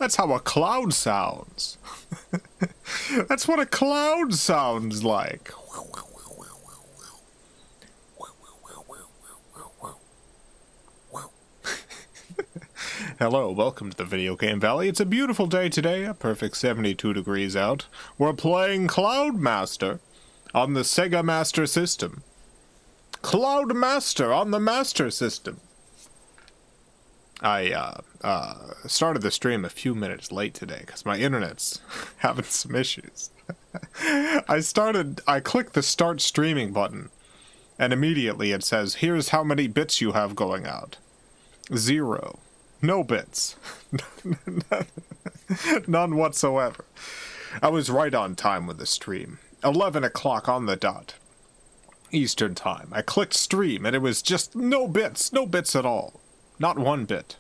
That's how a cloud sounds. That's what a cloud sounds like. Hello, welcome to the Video Game Valley. It's a beautiful day today, a perfect 72 degrees out. We're playing Cloud Master on the Sega Master System. Cloud Master on the Master System. I started the stream a few minutes late today because my internet's having some issues. I clicked the start streaming button and immediately it says, here's how many bits you have going out. 0. No bits. None whatsoever. I was right on time with the stream. 11 o'clock on the dot. Eastern time. I clicked stream and it was just no bits at all. Not one bit.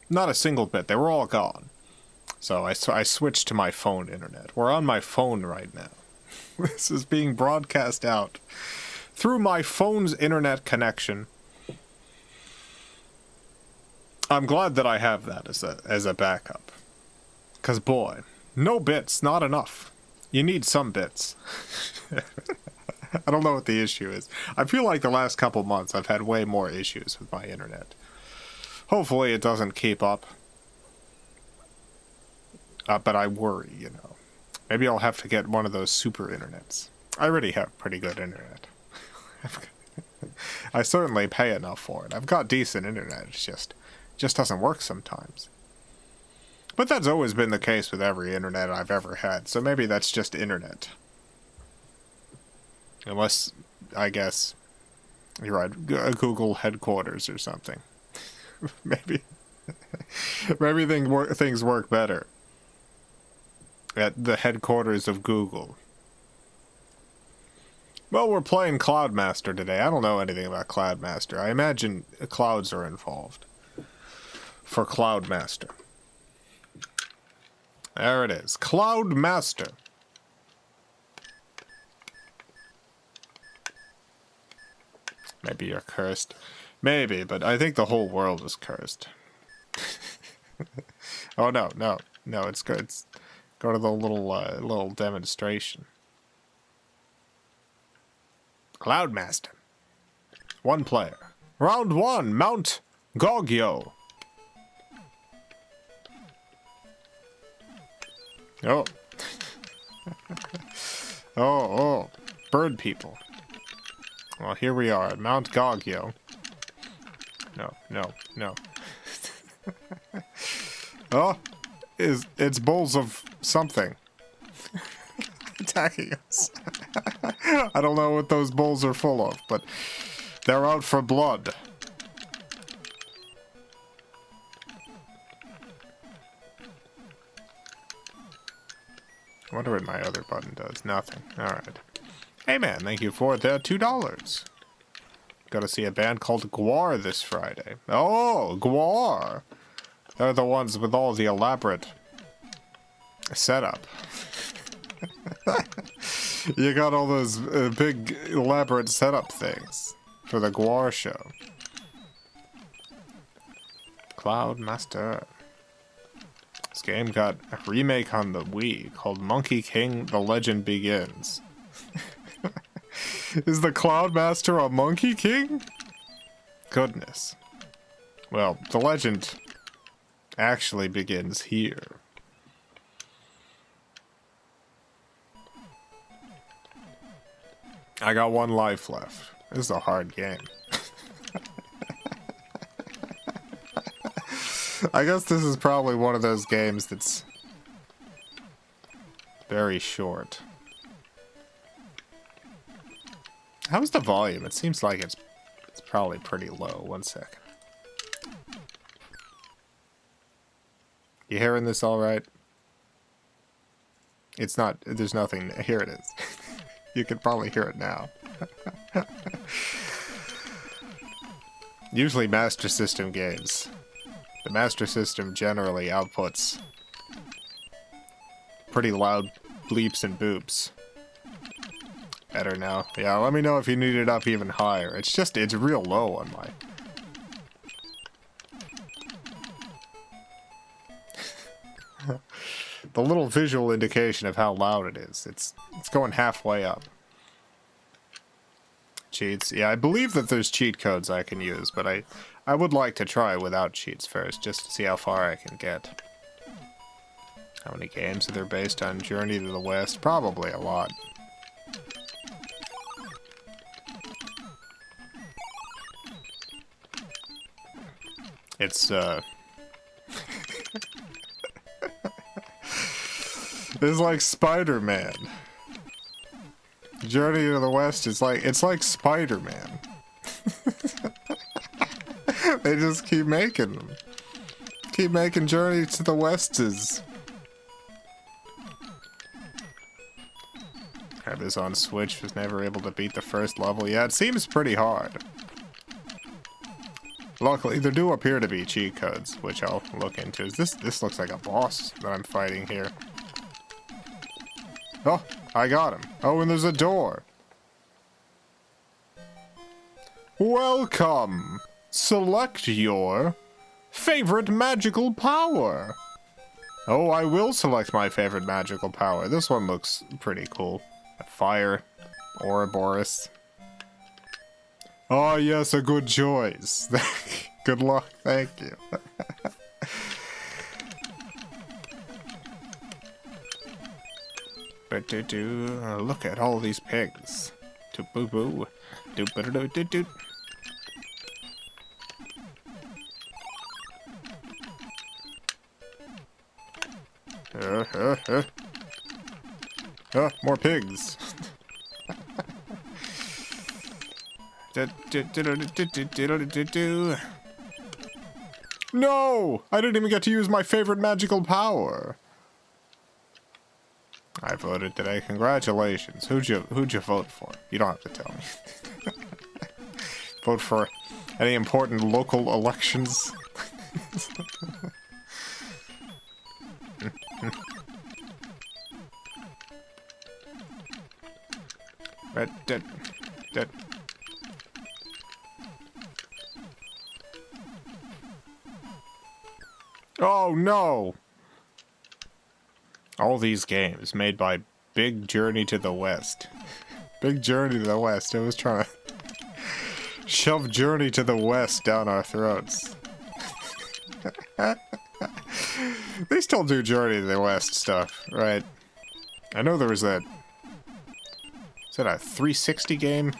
Not a single bit. They were all gone. So I switched to my phone internet. We're on my phone right now. This is being broadcast out through my phone's internet connection. I'm glad that I have that as a backup. 'Cause boy, no bits, not enough. You need some bits. I don't know what the issue is. I feel like the last couple months I've had way more issues with my internet. Hopefully it doesn't keep up. But I worry, you know. Maybe I'll have to get one of those super internets. I already have pretty good internet. I certainly pay enough for it. I've got decent internet. It's just doesn't work sometimes. But that's always been the case with every internet I've ever had. So maybe that's just internet. Unless, I guess, you're at Google headquarters or something. Maybe things work better at the headquarters of Google. Well, we're playing Cloud Master today. I don't know anything about Cloud Master. I imagine clouds are involved for Cloud Master. There it is. Cloud Master. Maybe you're cursed. Maybe, but I think the whole world is cursed. Oh, no, it's good. Go to the little demonstration. Cloud Master. 1 player. Round 1, Mount Gogyo. Oh. Oh, bird people. Well, here we are at Mount Gogyo. No. Oh, it's bowls of something attacking us. I don't know what those bowls are full of, but they're out for blood. I wonder what my other button does. Nothing. Alright. Hey man, thank you for the $2. Gotta see a band called Gwar this Friday. Oh, Gwar! They're the ones with all the elaborate setup. You got all those big elaborate setup things for the Gwar show. Cloud Master. This game got a remake on the Wii called Monkey King: The Legend Begins. Is the Cloud Master a Monkey King? Goodness. Well, the legend actually begins here. I got 1 life left. This is a hard game. I guess this is probably one of those games that's very short. How's the volume? It seems like it's probably pretty low. 1 second. You hearing this all right? It's not, there's nothing, here it is. You can probably hear it now. Usually Master System games. The Master System generally outputs pretty loud bleeps and boops. Better now. Yeah, let me know if you need it up even higher. It's real low on my... The little visual indication of how loud it is. It's going halfway up. Cheats. Yeah, I believe that there's cheat codes I can use, but I would like to try without cheats first, just to see how far I can get. How many games are there based on Journey to the West? Probably a lot. It's, it's like Spider-Man. Journey to the West is like, it's like Spider-Man. They just keep making them. Keep making Journey to the Westes. Had this on Switch, was never able to beat the first level. Yeah, it seems pretty hard. Luckily, there do appear to be cheat codes, which I'll look into. This looks like a boss that I'm fighting here. Oh, I got him. Oh, and there's a door. Welcome. Select your favorite magical power. Oh, I will select my favorite magical power. This one looks pretty cool. Fire. Ouroboros. Oh, yes, a good choice. Good luck. Thank you. Look at all these pigs. Do boo boo. Do do do do do. More pigs. No! I didn't even get to use my favorite magical power. I voted today. Congratulations. Who'd you vote for? You don't have to tell me. Vote for any important local elections? Oh no! All these games made by Big Journey to the West. Big Journey to the West. It was trying to shove Journey to the West down our throats. They still do Journey to the West stuff, right? I know there was that... Is that a 360 game?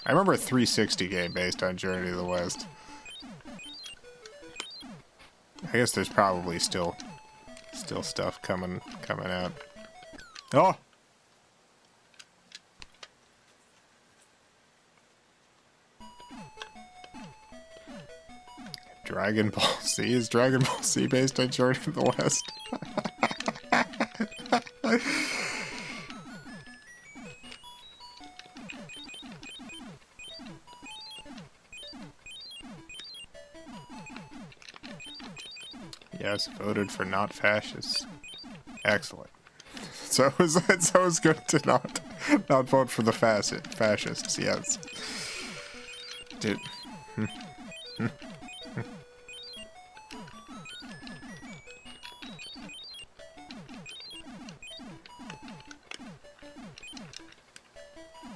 I remember a 360 game based on Journey to the West. I guess there's probably still stuff coming out. Oh! Dragon Ball Z? Is Dragon Ball Z based on Journey to the West? Yes, voted for not fascists. Excellent. So it's always good to not vote for the fascists, yes. Dude.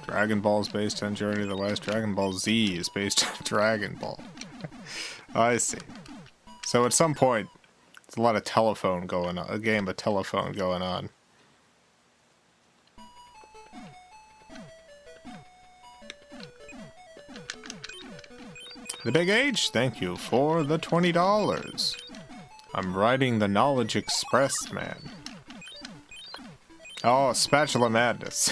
Dragon Ball is based on Journey to the West. Dragon Ball Z is based on Dragon Ball. I see. So at some point, there's a lot of telephone going on. A game of telephone going on. The Big H, thank you for the $20. I'm riding the Knowledge Express, man. Oh, Spatula Madness.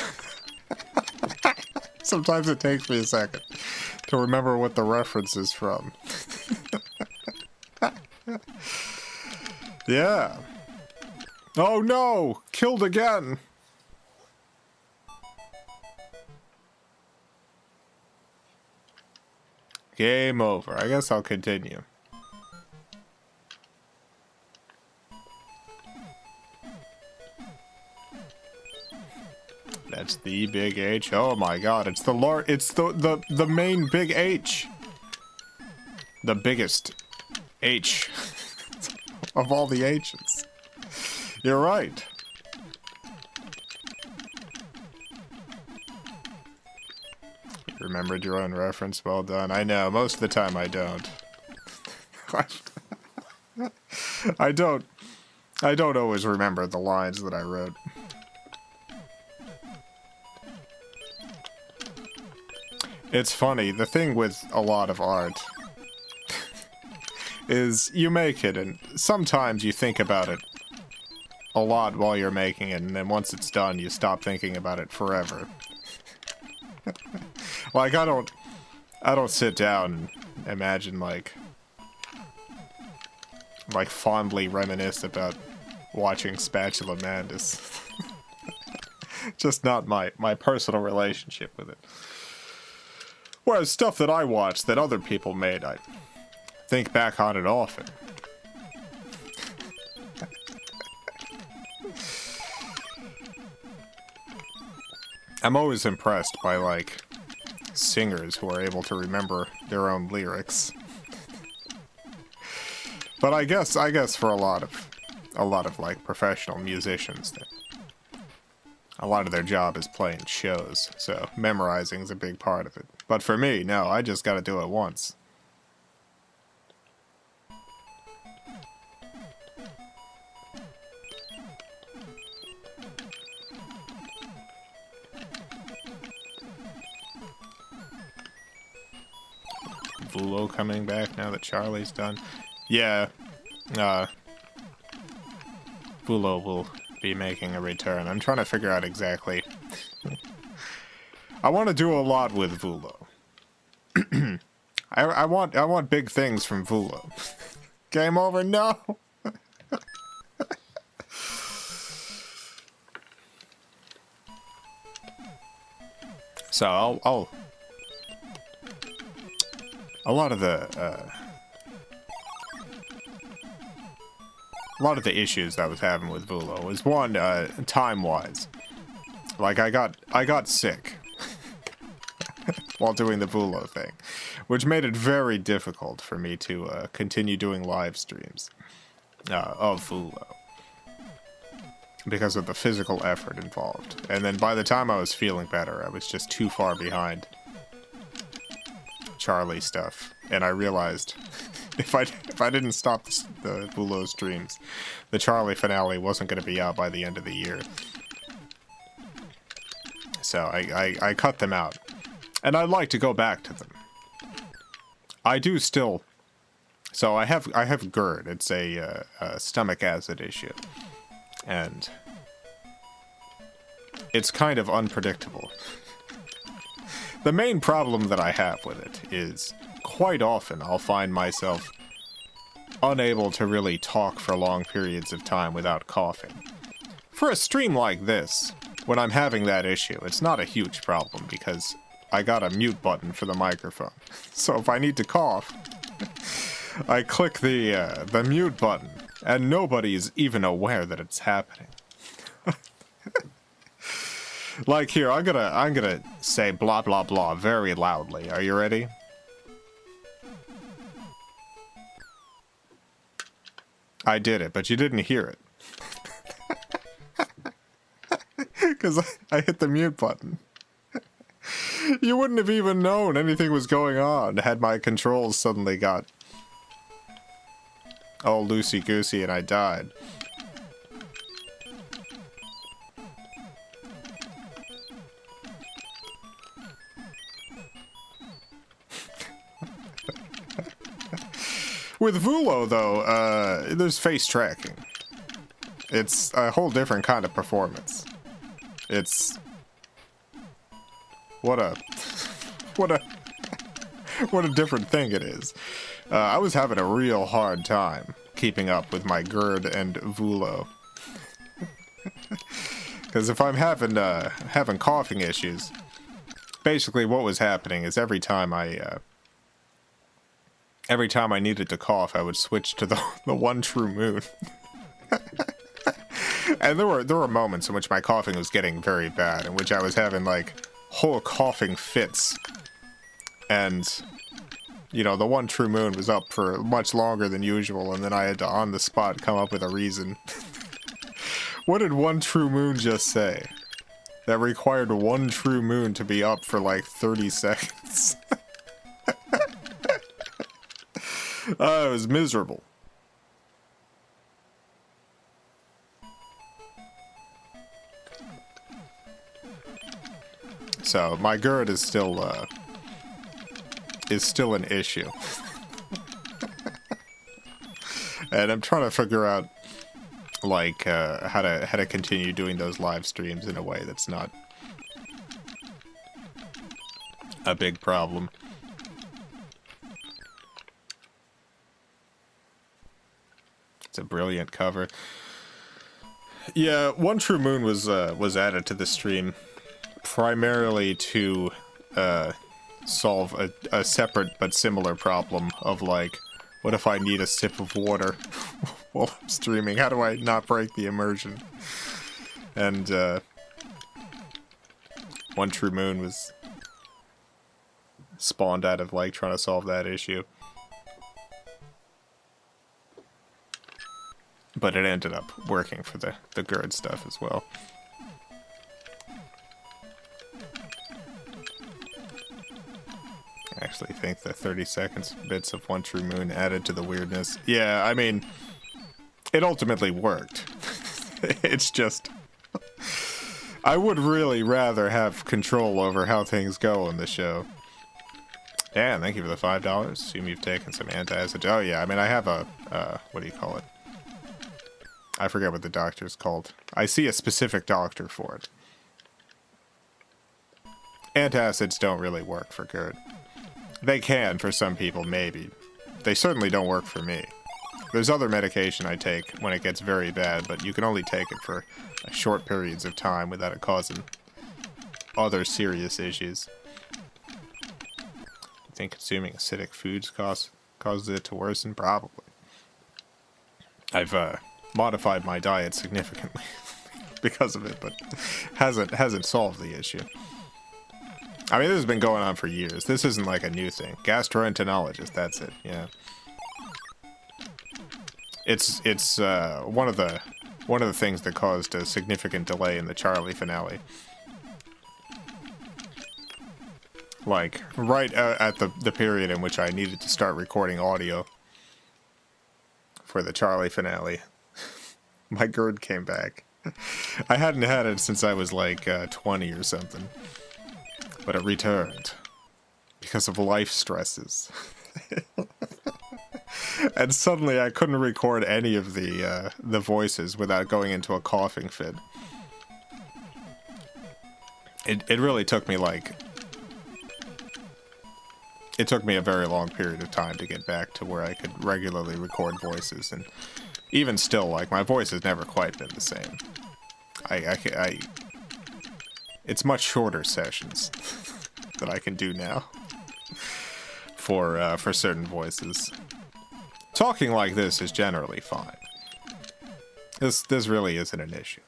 Sometimes it takes me a second to remember what the reference is from. Yeah. Oh no! Killed again! Game over. I guess I'll continue. That's the Big H. Oh my god, it's the main Big H. The biggest H of all the H's. You're right. You remembered your own reference. Well done. I know. Most of the time I don't. I don't always remember the lines that I wrote. It's funny, the thing with a lot of art is you make it, and sometimes you think about it a lot while you're making it, and then once it's done, you stop thinking about it forever. Like, I don't sit down and imagine, like fondly reminisce about watching Spatula Mandus. Just not my personal relationship with it. Whereas stuff that I watched that other people made, I think back on it often. I'm always impressed by, like, singers who are able to remember their own lyrics. But I guess for a lot of like professional musicians, a lot of their job is playing shows, so memorizing is a big part of it. But for me, no, I just gotta do it once. Vulo coming back now that Charlie's done. Yeah, Vulo will be making a return. I'm trying to figure out exactly. I want to do a lot with Vulo. I want big things from Vulo. Game over? No. So I'll a lot of the issues that I was having with Vulo was one, time-wise. Like, I got sick while doing the Vulo thing, which made it very difficult for me to continue doing live streams of Vulo because of the physical effort involved. And then by the time I was feeling better, I was just too far behind Charlie stuff, and I realized if I didn't stop the Vulo streams, the Charlie finale wasn't going to be out by the end of the year. So I cut them out, and I'd like to go back to them. I do still. So I have GERD. It's a stomach acid issue, and it's kind of unpredictable. The main problem that I have with it is quite often I'll find myself unable to really talk for long periods of time without coughing. For a stream like this, when I'm having that issue, it's not a huge problem because I got a mute button for the microphone. So if I need to cough, I click the mute button, and nobody's even aware that it's happening. Like here, I'm gonna say blah blah blah very loudly. Are you ready? I did it, but you didn't hear it. Because I hit the mute button. You wouldn't have even known anything was going on had my controls suddenly got all loosey-goosey and I died. With Vulo, though, there's face tracking. It's a whole different kind of performance. It's... What a different thing it is. I was having a real hard time keeping up with my GERD and Vulo. Because if I'm having coughing issues, basically what was happening is every time I needed to cough, I would switch to the one true moon. And there were moments in which my coughing was getting very bad, in which I was having like whole coughing fits. And you know, the one true moon was up for much longer than usual, and then I had to on the spot come up with a reason What did One True Moon just say? That required one true moon to be up for like 30 seconds. It was miserable. So my GERD is still an issue. And I'm trying to figure out like how to continue doing those live streams in a way that's not a big problem. It's a brilliant cover. Yeah, One True Moon was added to the stream primarily to solve a separate but similar problem of like, what if I need a sip of water while I'm streaming? How do I not break the immersion? And One True Moon was spawned out of like trying to solve that issue. But it ended up working for the GERD stuff as well. I actually think the 30 seconds bits of One True Moon added to the weirdness. Yeah, I mean, it ultimately worked. It's just, I would really rather have control over how things go on the show. Dan, thank you for the $5. Assume you've taken some antacid. Oh yeah, I mean, I have a, what do you call it? I forget what the doctor's called. I see a specific doctor for it. Antacids don't really work for GERD. They can for some people, maybe. They certainly don't work for me. There's other medication I take when it gets very bad, but you can only take it for short periods of time without it causing other serious issues. I think consuming acidic foods causes it to worsen? Probably. I've modified my diet significantly because of it, but hasn't solved the issue. I mean, this has been going on for years. This isn't like a new thing. Gastroenterologist, that's it. Yeah. It's one of the things that caused a significant delay in the Charlie finale. Like right at the period in which I needed to start recording audio for the Charlie finale. My GERD came back. I hadn't had it since I was like 20 or something. But it returned. Because of life stresses. And suddenly I couldn't record any of the voices without going into a coughing fit. It really took me like... It took me a very long period of time to get back to where I could regularly record voices, and even still, like, my voice has never quite been the same. It's much shorter sessions that I can do now for certain voices. Talking like this is generally fine. This really isn't an issue.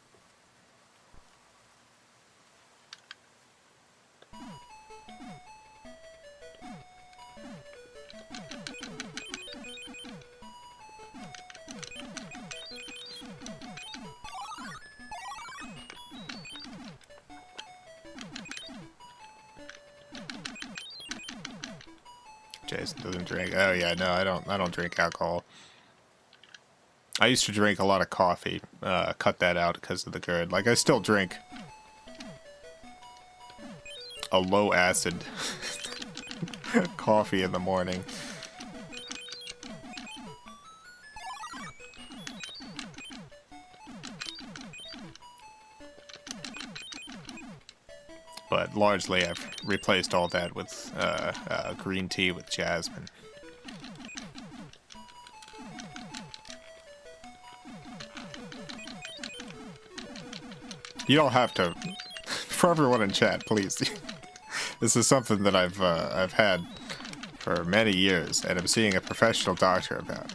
Jason doesn't drink. Oh yeah, no, I don't drink alcohol. I used to drink a lot of coffee. Cut that out because of the GERD. Like, I still drink a low acid coffee in the morning. But largely I've replaced all that with green tea with jasmine. You don't have to... For everyone in chat, please. This is something that I've had for many years, and I'm seeing a professional doctor about.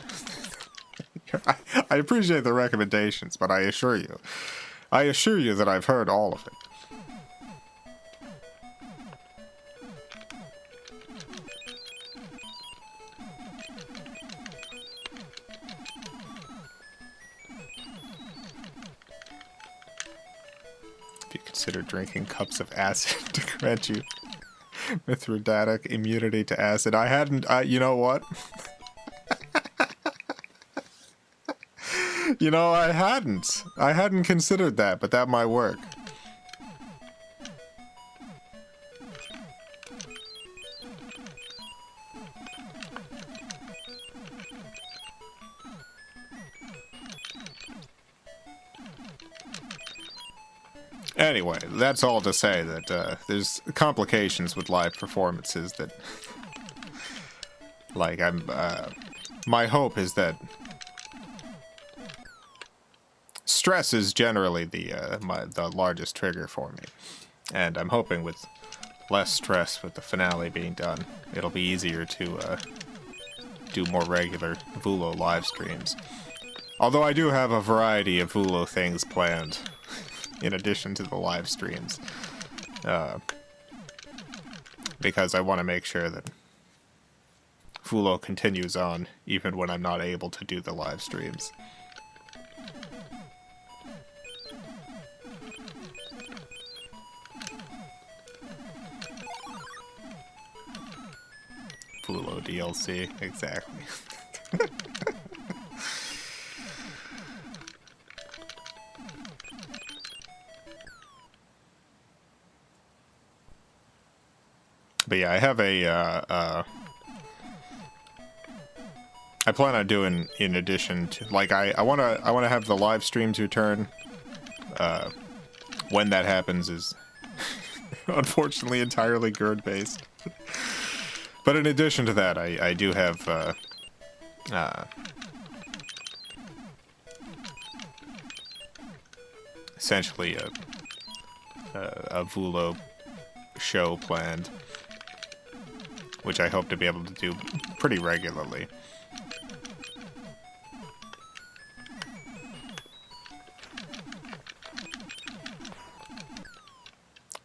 I appreciate the recommendations, but I assure you that I've heard all of it. Do you consider drinking cups of acid to grant you Mithridatic immunity to acid? I hadn't, you know what? You know, I hadn't considered that, but that might work. Anyway, that's all to say that there's complications with live performances that, like, my hope is that stress is generally the largest trigger for me, and I'm hoping with less stress with the finale being done, it'll be easier to do more regular Vulo live streams. Although I do have a variety of Vulo things planned in addition to the live streams, because I want to make sure that Vulo continues on even when I'm not able to do the live streams. Vulo DLC, exactly. But yeah, I have I plan on doing, in addition to, like, I wanna have the live streams return. When that happens is unfortunately entirely GERD based. But in addition to that, I do have essentially a Vulo show planned, which I hope to be able to do pretty regularly.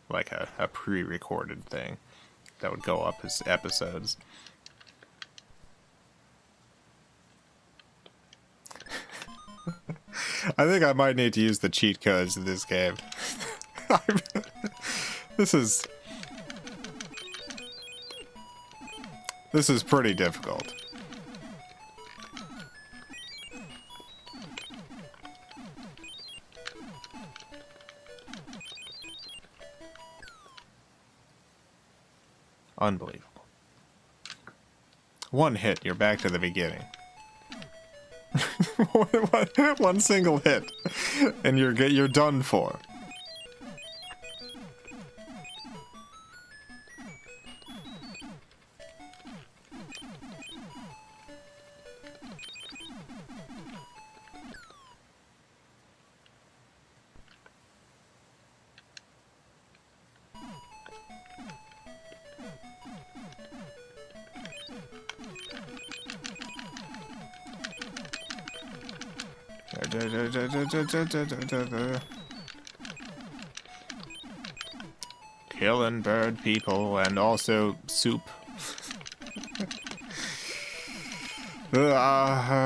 Like a pre-recorded thing that would go up as episodes. I think I might need to use the cheat codes in this game. This is pretty difficult. Unbelievable. One hit, you're back to the beginning. One single hit, and you're done for. Killing bird people and also soup. No,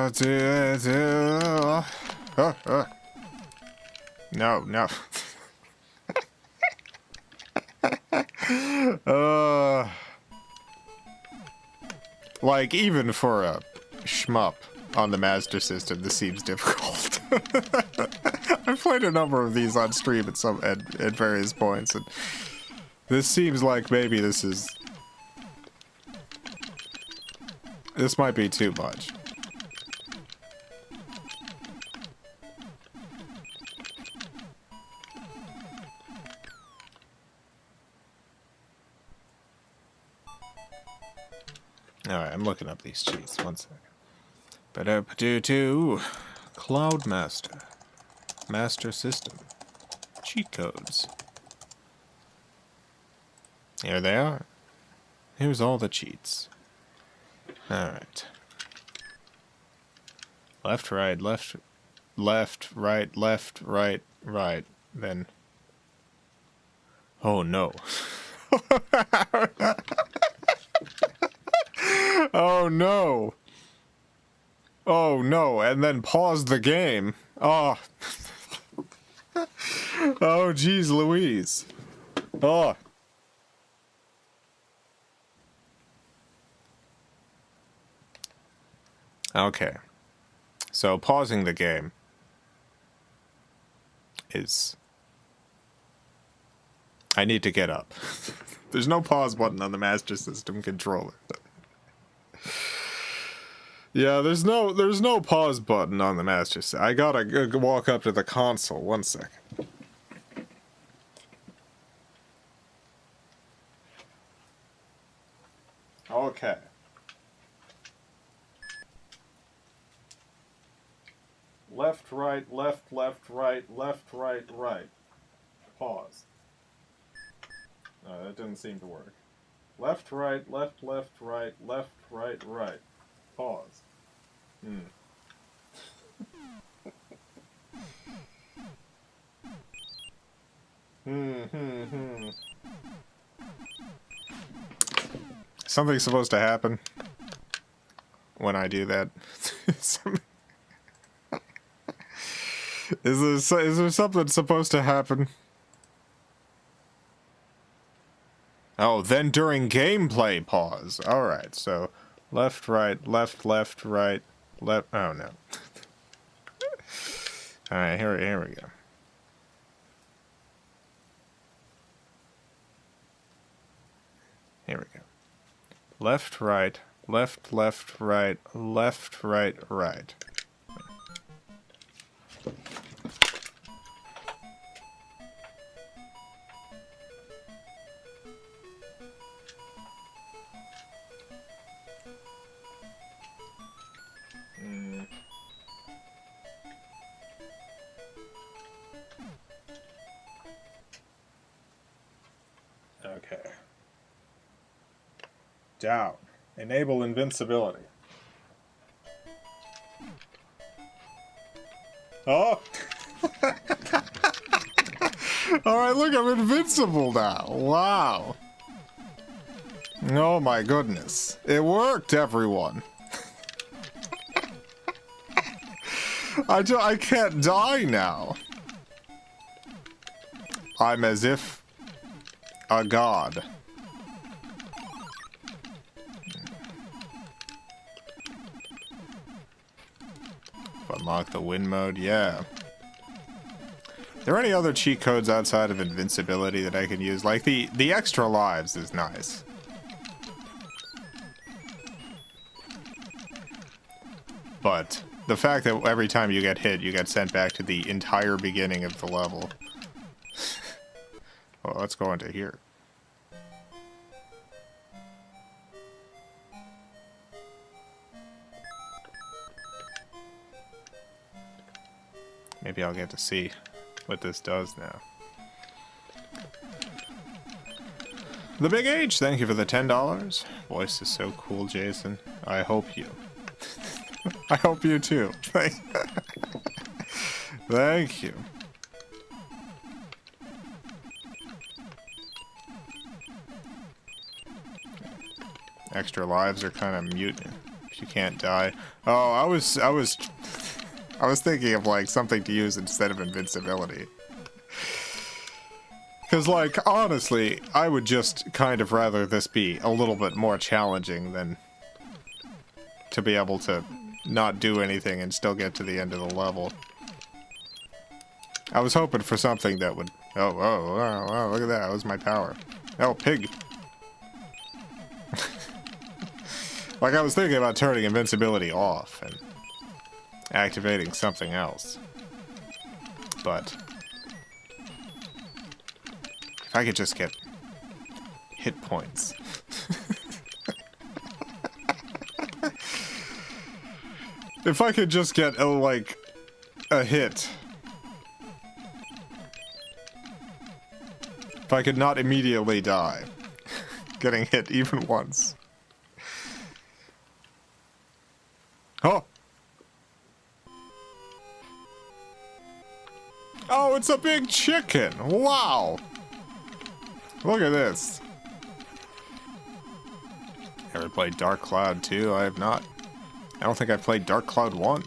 no. Like, even for a shmup on the Master System, this seems difficult. I've played a number of these on stream at various points, and this seems like maybe this might be too much. Alright, I'm looking up these cheats. 1 second. Ba-da-ba-doo-doo. Cloud Master. Master System. Cheat codes. Here they are. Here's all the cheats. Alright. Left, right, left, right, left, right, right. Then. Oh no. Oh no. Oh no, and then pause the game. Oh. Oh, geez, Louise. Oh. Okay. So, pausing the game is... I need to get up. There's no pause button on the Master System controller. Yeah, there's no pause button on the Master System. I gotta walk up to the console. 1 second. Okay. Left, right, left, left, right, left, right, right. Pause. No, that didn't seem to work. Left, right, left, left, right, left, right, right. Pause. Something's supposed to happen when I do that. Is there something supposed to happen? Oh, then during gameplay, pause. Alright, so left, right, left, left, right, left. Oh, no. Alright, here we go. Here we go. Left, right, left, left, right, left, right, right. Okay. Down. Enable invincibility. Oh! Alright, look, I'm invincible now. Wow. Oh my goodness. It worked, everyone. I can't die now. I'm as if a god. Unlock the win mode, yeah. Are there any other cheat codes outside of invincibility that I can use? Like the extra lives is nice. But the fact that every time you get hit, you get sent back to the entire beginning of the level. Well, let's go into here. Maybe I'll get to see what this does now. The Big H, thank you for the $10. Voice is so cool, Jason. I hope you. I hope you too. Thank you. Extra lives are kind of mute if you can't die. Oh, I was thinking of like something to use instead of invincibility. Because, like, honestly, I would just kind of rather this be a little bit more challenging than to be able to not do anything and still get to the end of the level. I was hoping for something that would... Oh, look at that. That was my power. Oh, pig. Like, I was thinking about turning invincibility off and activating something else. But if I could just get hit points. If I could just get like a hit. If I could not immediately die. Getting hit even once. Oh! Oh, it's a big chicken! Wow! Look at this. Ever played Dark Cloud 2? I have not. I don't think I've played Dark Cloud 1.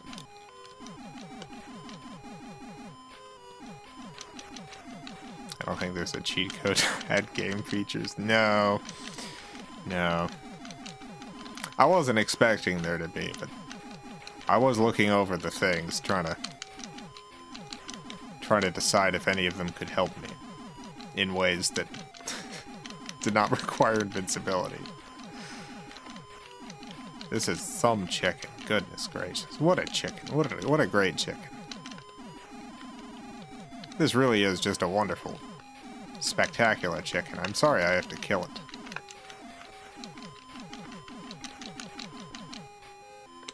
I don't think there's a cheat code at game features. No. No. I wasn't expecting there to be, but I was looking over the things, trying to decide if any of them could help me in ways that did not require invincibility. This is some chicken. Goodness gracious. What a chicken. What a great chicken. This really is just a wonderful, spectacular chicken. I'm sorry I have to kill it.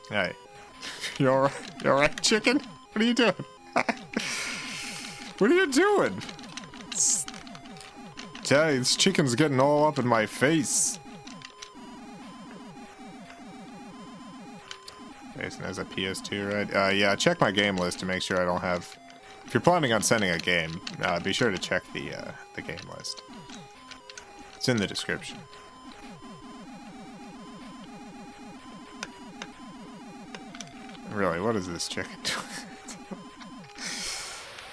Hey. You alright, chicken? What are you doing? What are you doing? Tell you, this chicken's getting all up in my face. Jason has a PS2, right? Yeah, check my game list to make sure I don't have... If you're planning on sending a game, be sure to check the game list. It's in the description. Really, what is this chicken doing?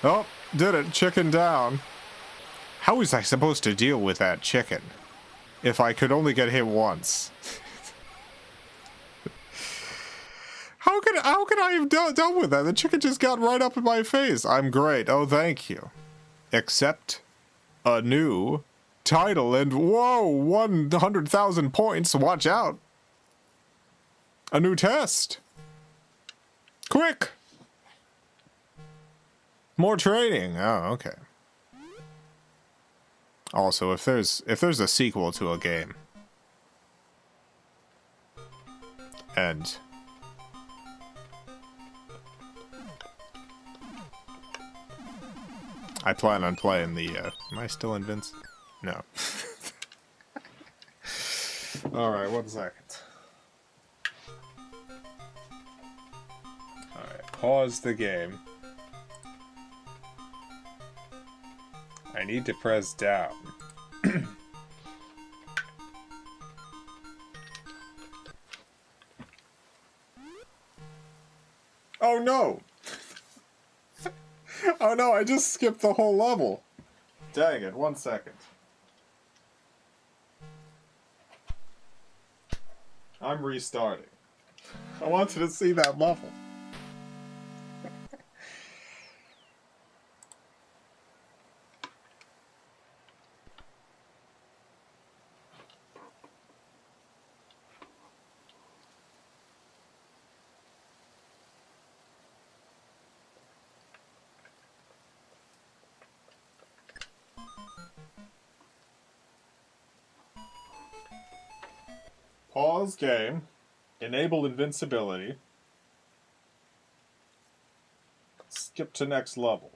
Oh, did it. Chicken down. How was I supposed to deal with that chicken if I could only get hit once? How could I have dealt with that? The chicken just got right up in my face. I'm great. Oh, thank you. Accept a new title and whoa, 100,000 points. Watch out. A new test. Quick. More training. Oh, okay. Also, if there's a sequel to a game and I plan on playing the, am I still invincible? No. Alright, 1 second. Alright, pause the game. I need to press down. Oh no! Oh no, I just skipped the whole level. Dang it, 1 second. I'm restarting. I wanted to see that level. Pause game. Enable invincibility. Skip to next level.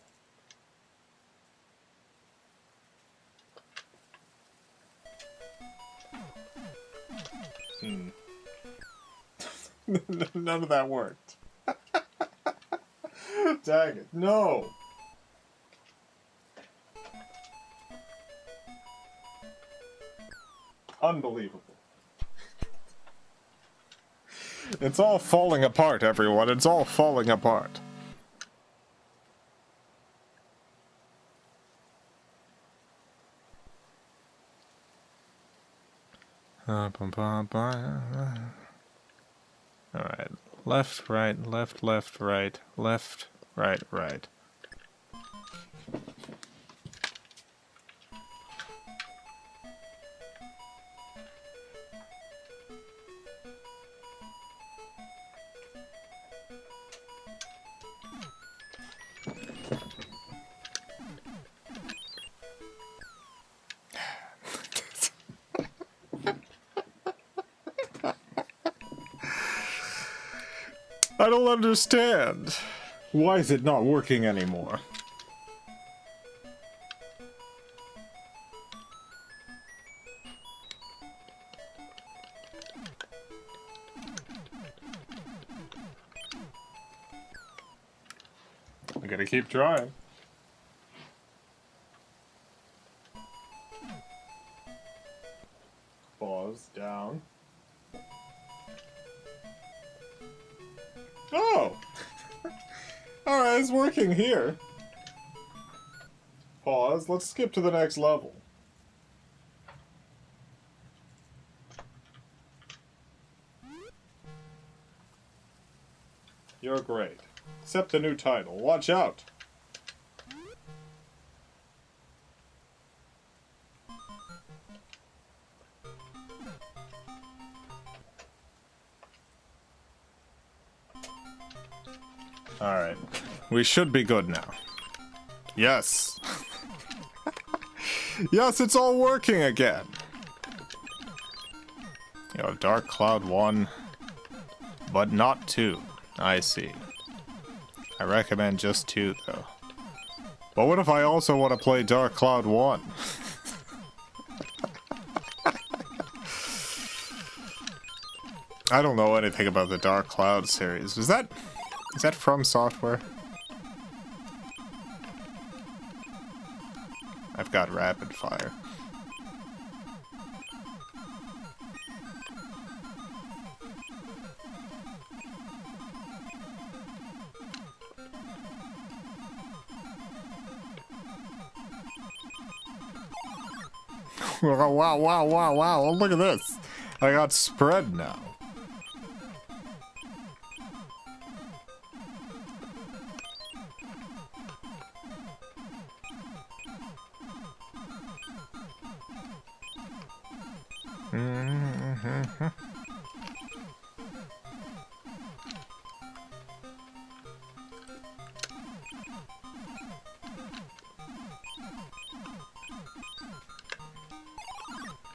None of that worked. Dang it. No! Unbelievable. It's all falling apart, everyone. It's all falling apart. Alright. Left, right, left, left, right, left, right, right. I don't understand. Why is it not working anymore? I gotta keep trying. Pause, down. Oh! Alright, it's working here. Pause. Pause. Let's skip to the next level. You're great. Accept the new title. Watch out! Alright. We should be good now. Yes! Yes, it's all working again! You know, Dark Cloud 1, but not 2. I see. I recommend just 2, though. But what if I also want to play Dark Cloud 1? I don't know anything about the Dark Cloud series. Is that from Software? I've got rapid fire. Wow, oh, look at this. I got spread now.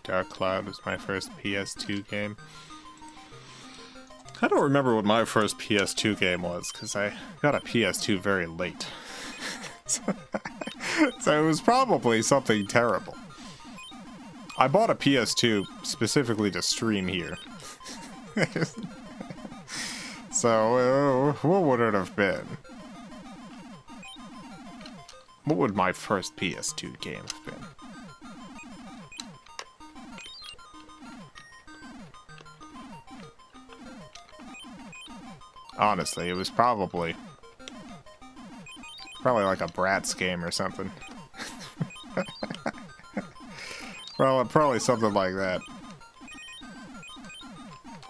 Dark Cloud was my first PS2 game. I don't remember what my first PS2 game was, because I got a PS2 very late. So it was probably something terrible. I bought a PS2 specifically to stream here. So, what would it have been? What would my first PS2 game have been? Honestly, it was probably like a Bratz game or something. Well, probably something like that.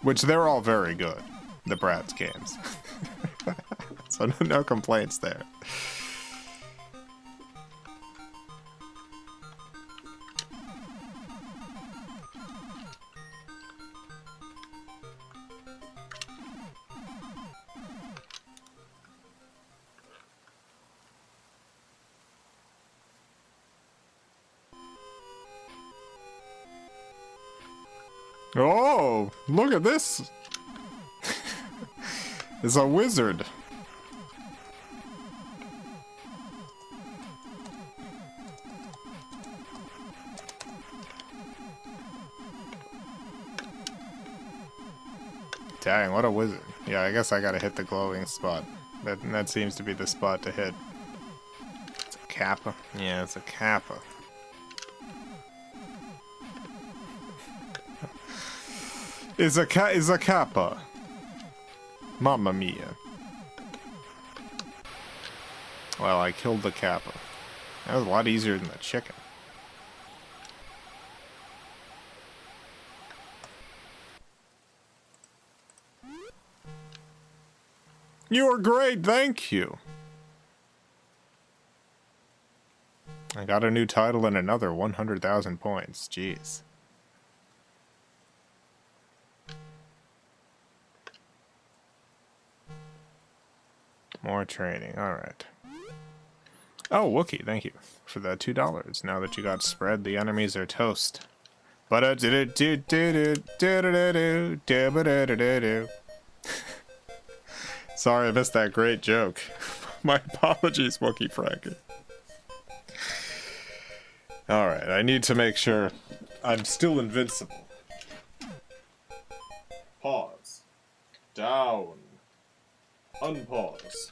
Which they're all very good, the Bratz games. So no complaints there. Oh, look at this. It's a wizard. Dang, what a wizard. Yeah, I guess I gotta hit the glowing spot. That seems to be the spot to hit. It's a kappa. Yeah, it's a kappa. Is a kappa. Mamma mia. Well, I killed the kappa. That was a lot easier than the chicken. You are great, thank you. I got a new title and another 100,000 points. Jeez. More training, alright. Oh, Wookie, thank you for the $2. Now that you got spread, the enemies are toast. But sorry, I missed that great joke. My apologies, Wookie Frankie. Alright, I need to make sure I'm still invincible. Pause. Down. Unpause.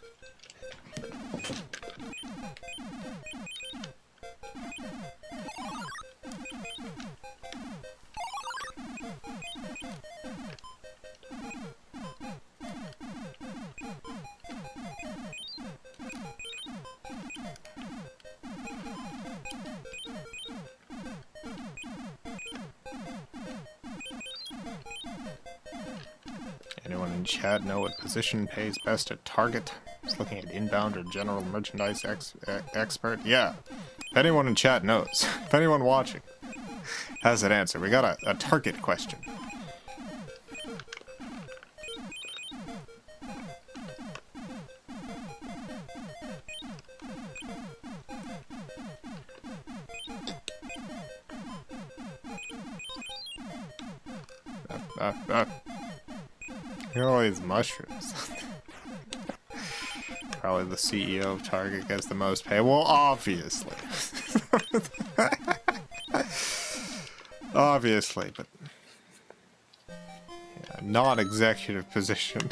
Anyone in chat know what position pays best at Target? Just looking at inbound or general merchandise expert. Yeah. If anyone in chat knows, if anyone watching has an answer, we got a Target question. Look at all these mushrooms. Probably the CEO of Target gets the most pay. Well, obviously. Obviously, but... yeah, non-executive position.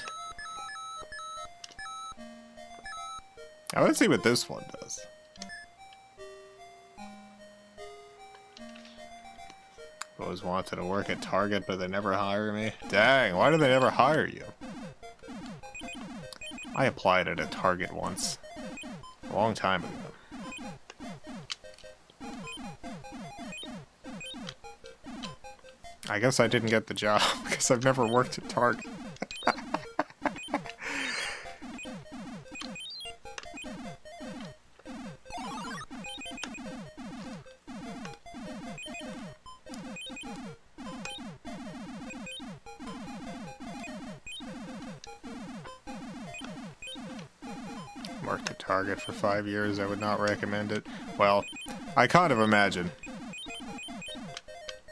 Now, let's see what this one does. Always wanted to work at Target, but they never hire me. Dang, why do they never hire you? I applied at a Target once. A long time ago. I guess I didn't get the job because I've never worked at Target. Worked at Target for 5 years. I would not recommend it. Well, I kind of imagine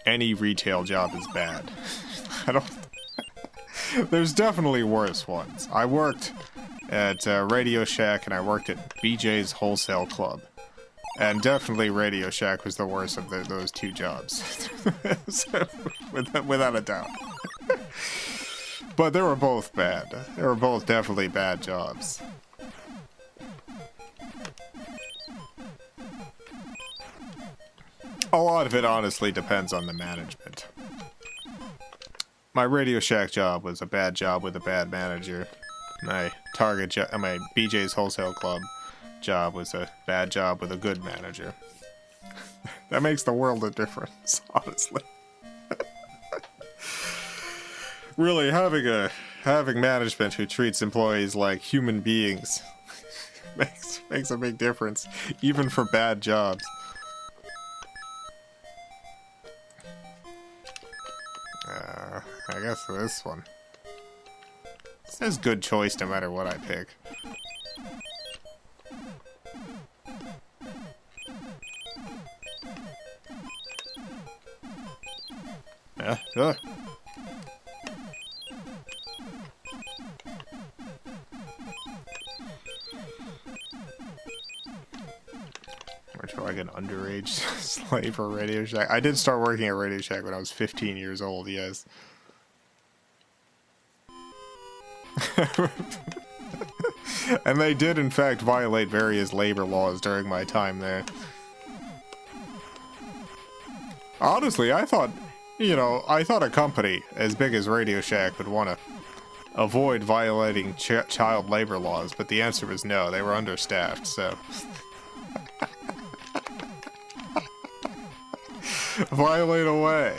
any retail job is bad. I don't... There's definitely worse ones. I worked at Radio Shack and I worked at BJ's Wholesale Club. And definitely Radio Shack was the worst of those two jobs. So, without a doubt. But they were both bad. They were both definitely bad jobs. A lot of it honestly depends on the management. My Radio Shack job was a bad job with a bad manager. My my BJ's Wholesale Club job was a bad job with a good manager. That makes the world of difference, honestly. Really, having management who treats employees like human beings makes a big difference, even for bad jobs. I guess this one. It says good choice no matter what I pick. Yeah, Worked for like an underage slave for Radio Shack. I did start working at Radio Shack when I was 15 years old, yes. And they did in fact violate various labor laws during my time there. Honestly, I thought a company as big as Radio Shack would want to avoid violating child labor laws, but the answer was no, they were understaffed, so... Violate away.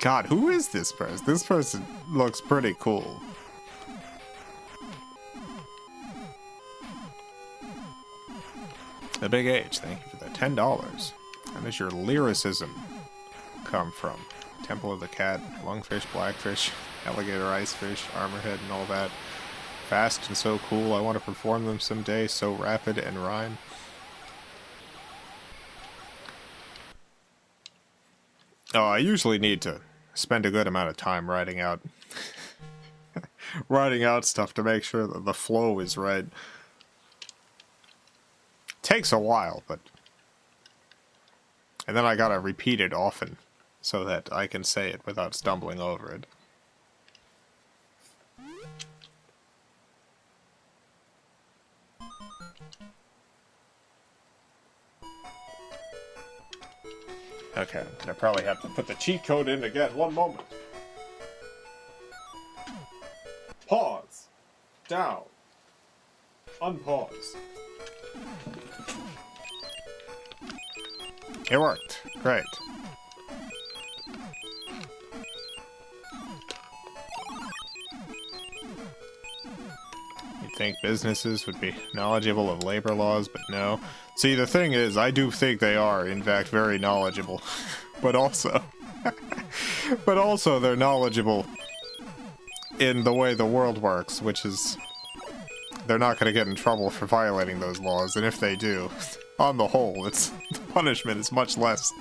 God, who is this person? This person looks pretty cool. The Big H, thank you for that. $10. How does your lyricism come from? Temple of the Cat, Lungfish, Blackfish, Alligator Icefish, Armorhead, and all that. Fast and so cool, I want to perform them someday, so rapid and rhyme. Oh, I usually need to spend a good amount of time writing out stuff to make sure that the flow is right. Takes a while, but... And then I gotta repeat it often, so that I can say it without stumbling over it. Okay, I probably have to put the cheat code in again. One moment. Pause. Down. Unpause. It worked. Great. You'd think businesses would be knowledgeable of labor laws, but no. See, the thing is, I do think they are, in fact, very knowledgeable. But also... but also they're knowledgeable in the way the world works, which is... they're not going to get in trouble for violating those laws, and if they do, on the whole, the punishment is much less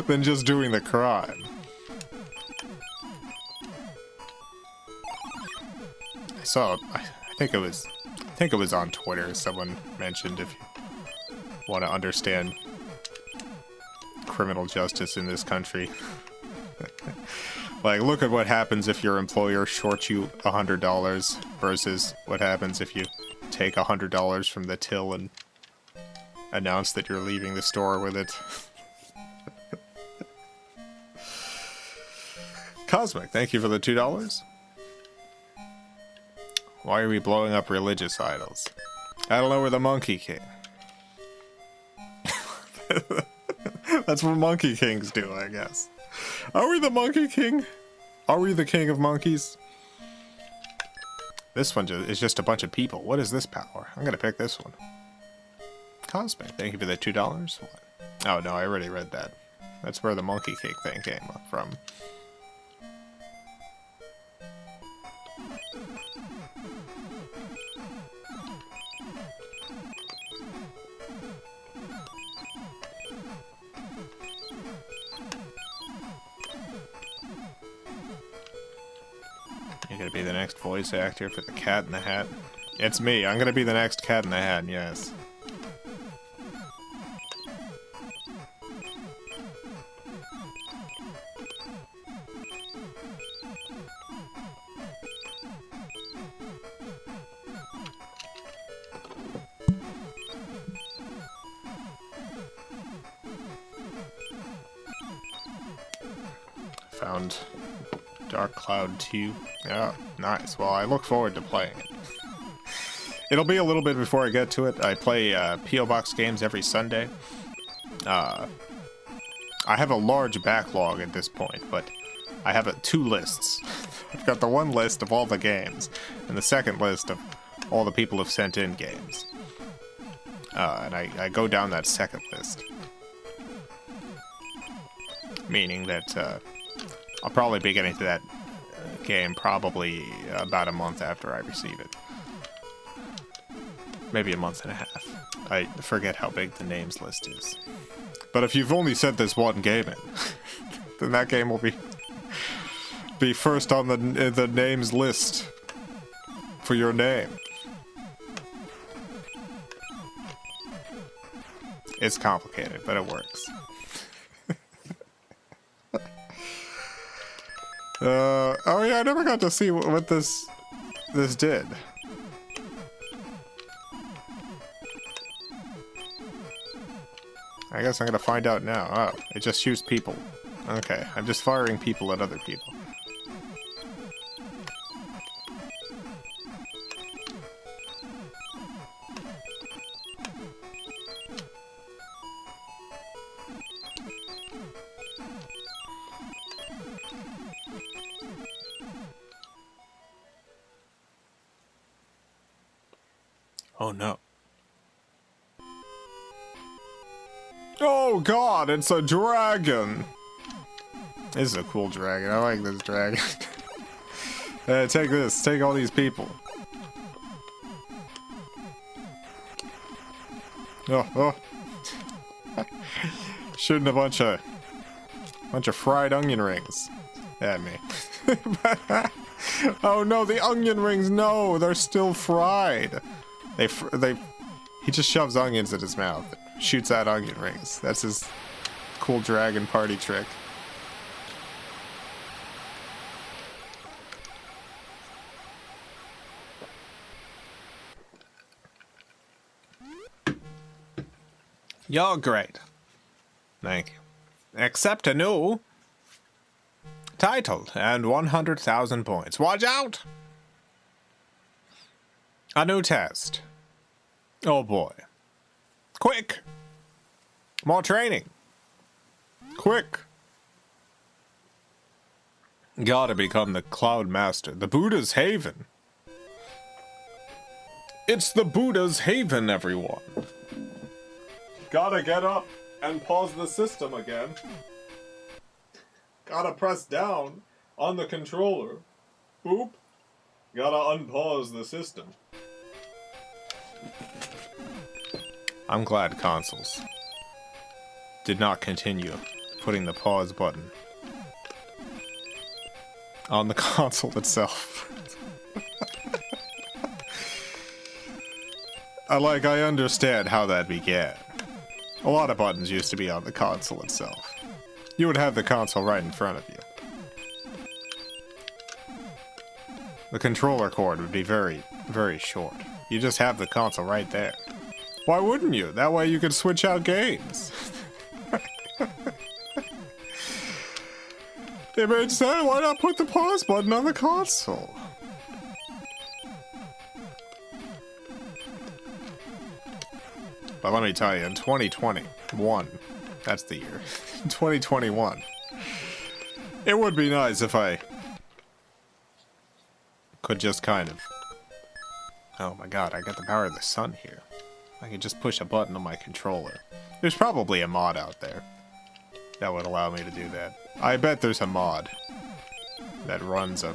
than just doing the crime. I think it was on Twitter, someone mentioned if you want to understand criminal justice in this country. Like, look at what happens if your employer shorts you $100 versus what happens if you take $100 from the till and announce that you're leaving the store with it. Cosmic, thank you for the $2. Why are we blowing up religious idols? I don't know, we're the Monkey King. That's what Monkey Kings do, I guess. Are we the Monkey King? Are we the king of monkeys? This one is just a bunch of people. What is this power? I'm gonna pick this one. Cosmic, thank you for the $2. What? Oh no, I already read that. That's where the Monkey King thing came up from. You're gonna be the next voice actor for the Cat in the Hat? It's me. I'm gonna be the next Cat in the Hat, yes. Found Dark Cloud 2. Yeah, nice. Well, I look forward to playing it. It'll be a little bit before I get to it. I play P.O. Box games every Sunday. I have a large backlog at this point, but I have two lists. I've got the one list of all the games, and the second list of all the people who've sent in games. And I go down that second list. Meaning that I'll probably be getting to that game probably about a month after I receive it. Maybe a month and a half. I forget how big the names list is. But if you've only sent this one game in, then that game will be first on the names list for your name. It's complicated, but it works. Oh yeah, I never got to see what this did. I guess I'm gonna find out now. Oh, it just shoots people. Okay, I'm just firing people at other people. Oh no. Oh god, it's a dragon! This is a cool dragon. I like this dragon. Take this. Take all these people. Oh. Shooting a bunch of fried onion rings at me. Oh no, the onion rings! No, they're still fried. He just shoves onions in his mouth. Shoots out onion rings. That's his cool dragon party trick. You're great. Thank you. Accept a new title and 100,000 points. Watch out! A new test. Oh boy. Quick! More training. Quick! Gotta become the Cloud Master, the Buddha's Haven. It's the Buddha's haven, everyone. Gotta get up and pause the system again. Gotta press down on the controller. Boop. Gotta unpause the system. I'm glad consoles did not continue putting the pause button on the console itself. I understand how that began. A lot of buttons used to be on the console itself. You would have the console right in front of you. The controller cord would be very, very short. You just have the console right there. Why wouldn't you? That way you could switch out games. It made sense. Why not put the pause button on the console? But let me tell you, in 2021, that's the year, 2021, it would be nice if I could just kind of, oh my god, I got the power of the sun here. I could just push a button on my controller. There's probably a mod out there that would allow me to do that. I bet there's a mod that runs a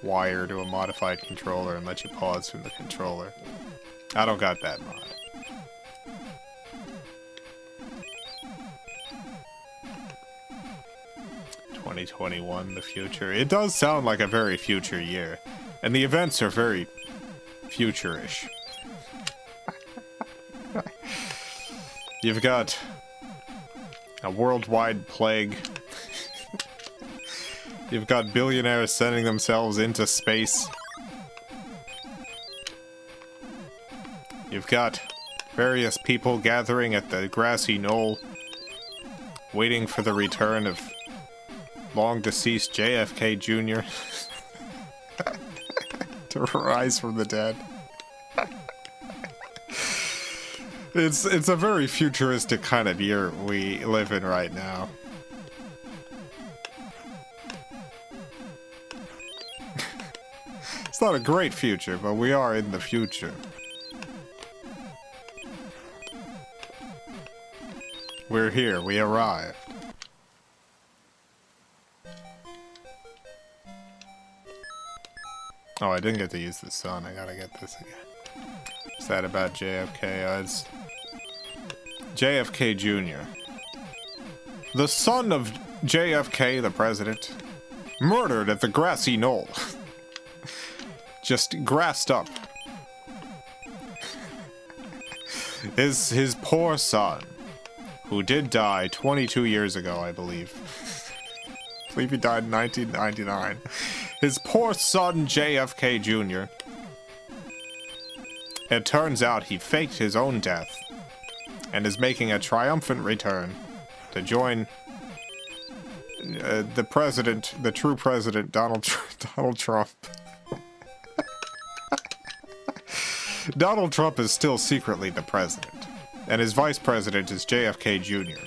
wire to a modified controller and lets you pause from the controller. I don't got that mod. The future. It does sound like a very future year. And the events are very future-ish. You've got a worldwide plague. You've got billionaires sending themselves into space. You've got various people gathering at the grassy knoll, waiting for the return of long-deceased JFK Jr. to rise from the dead. It's a very futuristic kind of year we live in right now. It's not a great future, but we are in the future. We're here, we arrived. Oh, I didn't get to use the sun. I gotta get this again. Is that about JFK? It's JFK Jr. The son of JFK, the president, murdered at the grassy knoll. Just grassed up. His poor son, who did die 22 years ago, I believe. I believe he died in 1999. His poor son, JFK Jr. It turns out he faked his own death and is making a triumphant return to join the president, the true president, Donald Trump. Donald Trump is still secretly the president, and his vice president is JFK Jr.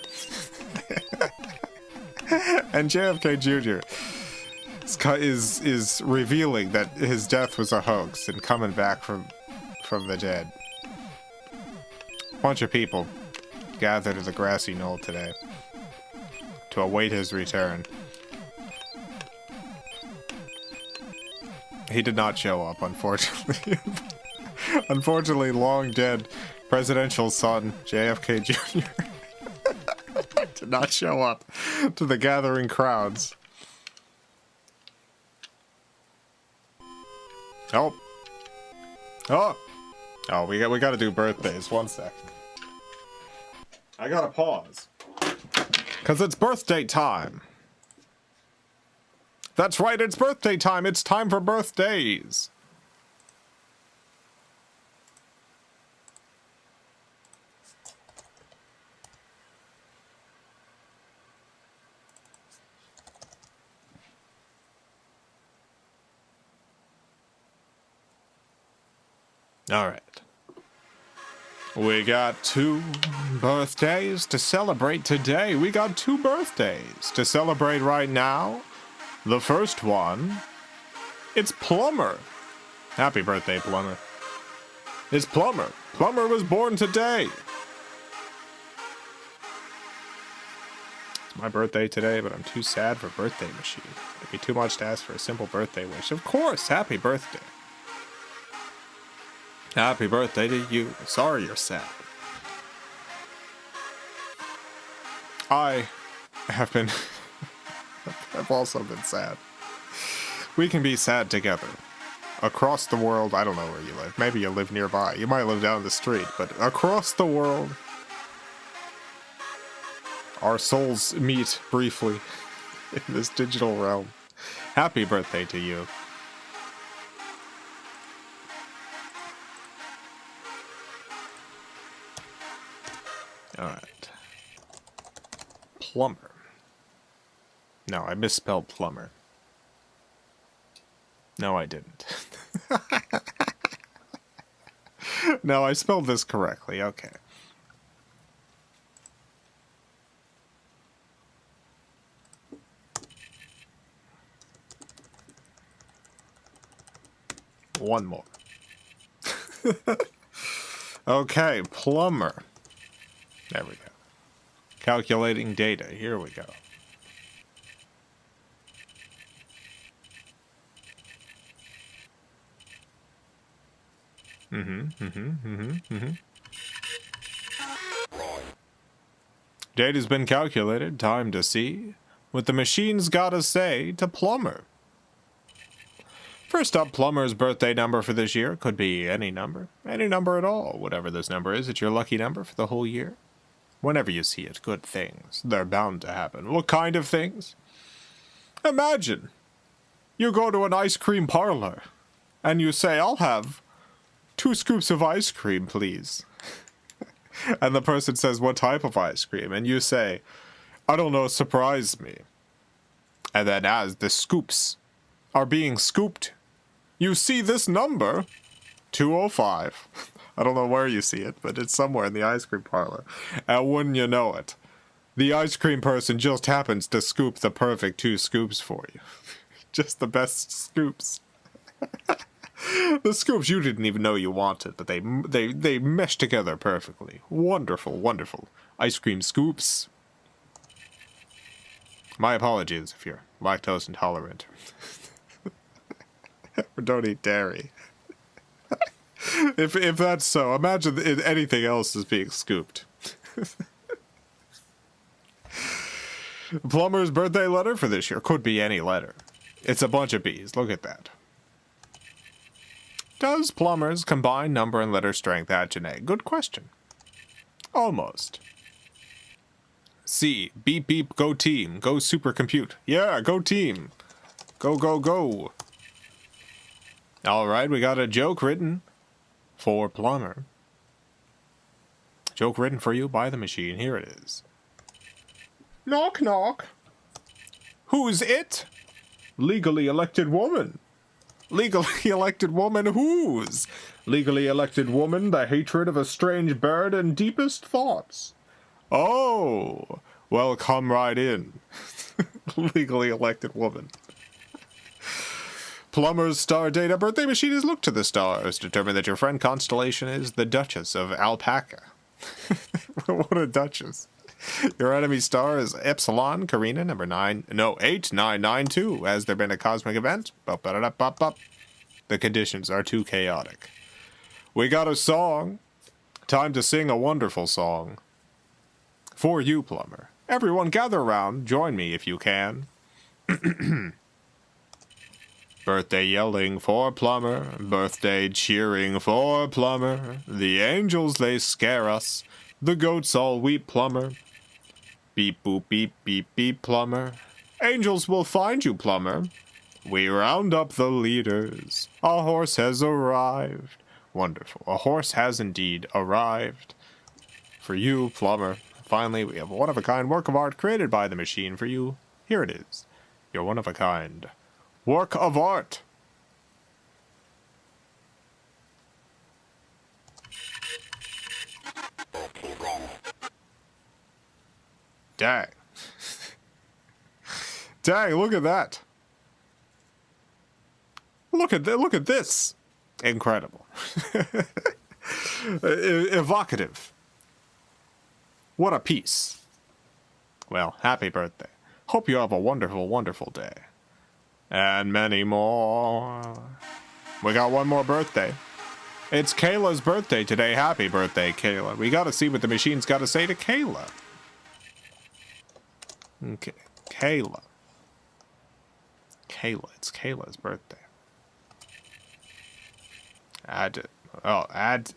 And JFK Jr. is revealing that his death was a hoax and coming back from the dead. A bunch of people gathered at the grassy knoll today to await his return. He did not show up, unfortunately. Unfortunately, long dead presidential son, JFK Jr. did not show up to the gathering crowds. Oh. Oh. Oh, we got to do birthdays. 1 sec. I gotta pause. Because it's birthday time. That's right, it's birthday time. It's time for birthdays. Alright. We got 2 birthdays to celebrate today. We got 2 birthdays to celebrate right now. The first one, it's Plumber. Happy birthday, Plumber. It's Plumber. Plumber was born today. It's my birthday today, but I'm too sad for birthday machine. It'd be too much to ask for a simple birthday wish. Of course, happy birthday. Happy birthday to you. Sorry you're sad. I have been... I've also been sad. We can be sad together. Across the world, I don't know where you live. Maybe you live nearby. You might live down the street, but across the world, our souls meet briefly in this digital realm. Happy birthday to you. Alright. Plumber. No, I misspelled plumber. No, I didn't. No, I spelled this correctly. Okay. One more. Okay, plumber. There we go. Calculating data. Here we go. Data's been calculated. Time to see what the machine's gotta say to Plumber. First up, Plumber's birthday number for this year could be any number at all. Whatever this number is, it's your lucky number for the whole year. Whenever you see it, good things. They're bound to happen. What kind of things? Imagine you go to an ice cream parlor and you say, I'll have 2 scoops of ice cream, please. And the person says, what type of ice cream? And you say, I don't know, surprise me. And then as the scoops are being scooped, you see this number, 205. I don't know where you see it, but it's somewhere in the ice cream parlor. And wouldn't you know it, the ice cream person just happens to scoop the perfect 2 scoops for you. Just the best scoops. The scoops you didn't even know you wanted, but they mesh together perfectly. Wonderful, wonderful. Ice cream scoops. My apologies if you're lactose intolerant. Or don't eat dairy. If that's so, imagine anything else is being scooped. Plumber's birthday letter for this year could be any letter. It's a bunch of B's. Look at that. Does Plumber's combined number and letter strength hatch an egg? Good question. Almost. C. Beep beep, go team. Go supercompute. Yeah, go team. Go, go, go. Alright, we got a joke written for Plumber. Joke written for you by the machine. Here it is. Knock, knock. Who's it? Legally elected woman. Legally elected woman whose? Legally elected woman, the hatred of a strange bird and deepest thoughts. Oh, well, come right in. Legally elected woman. Plumber's star data birthday machine has looked to the stars, determined that your friend constellation is the Duchess of Alpaca. What a Duchess. Your enemy star is Epsilon Carina, number 8992. Has there been a cosmic event? The conditions are too chaotic. We got a song. Time to sing a wonderful song. For you, Plumber. Everyone gather around. Join me if you can. Birthday yelling for Plumber. Birthday cheering for Plumber. The angels, they scare us. The goats all weep, Plumber. Beep boop beep beep beep, Plumber. Angels will find you, Plumber. We round up the leaders. A horse has arrived. Wonderful. A horse has indeed arrived. For you, Plumber. Finally, we have a one-of-a-kind work of art created by the machine for you. Here it is. Your one-of-a-kind work of art. Dang. Dang, look at that. Look at this. Incredible. Evocative. What a piece. Well, happy birthday. Hope you have a wonderful, wonderful day. And many more. We got one more birthday. It's Kayla's birthday today. Happy birthday, Kayla. We gotta see what the machine's gotta say to Kayla. Okay, Kayla. Kayla, it's Kayla's birthday. Add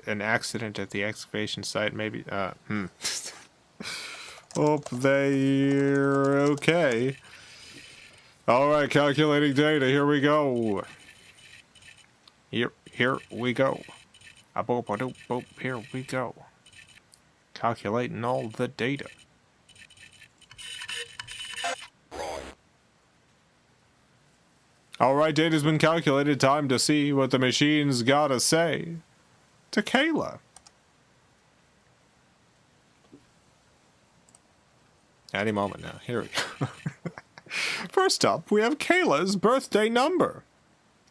an accident at the excavation site, maybe. Hope they're okay. Alright, calculating data, here we go. Here we go. Here we go. Calculating all the data. Alright, data's been calculated. Time to see what the machine's gotta say to Kayla. Any moment now. Here we go. First up, we have Kayla's birthday number.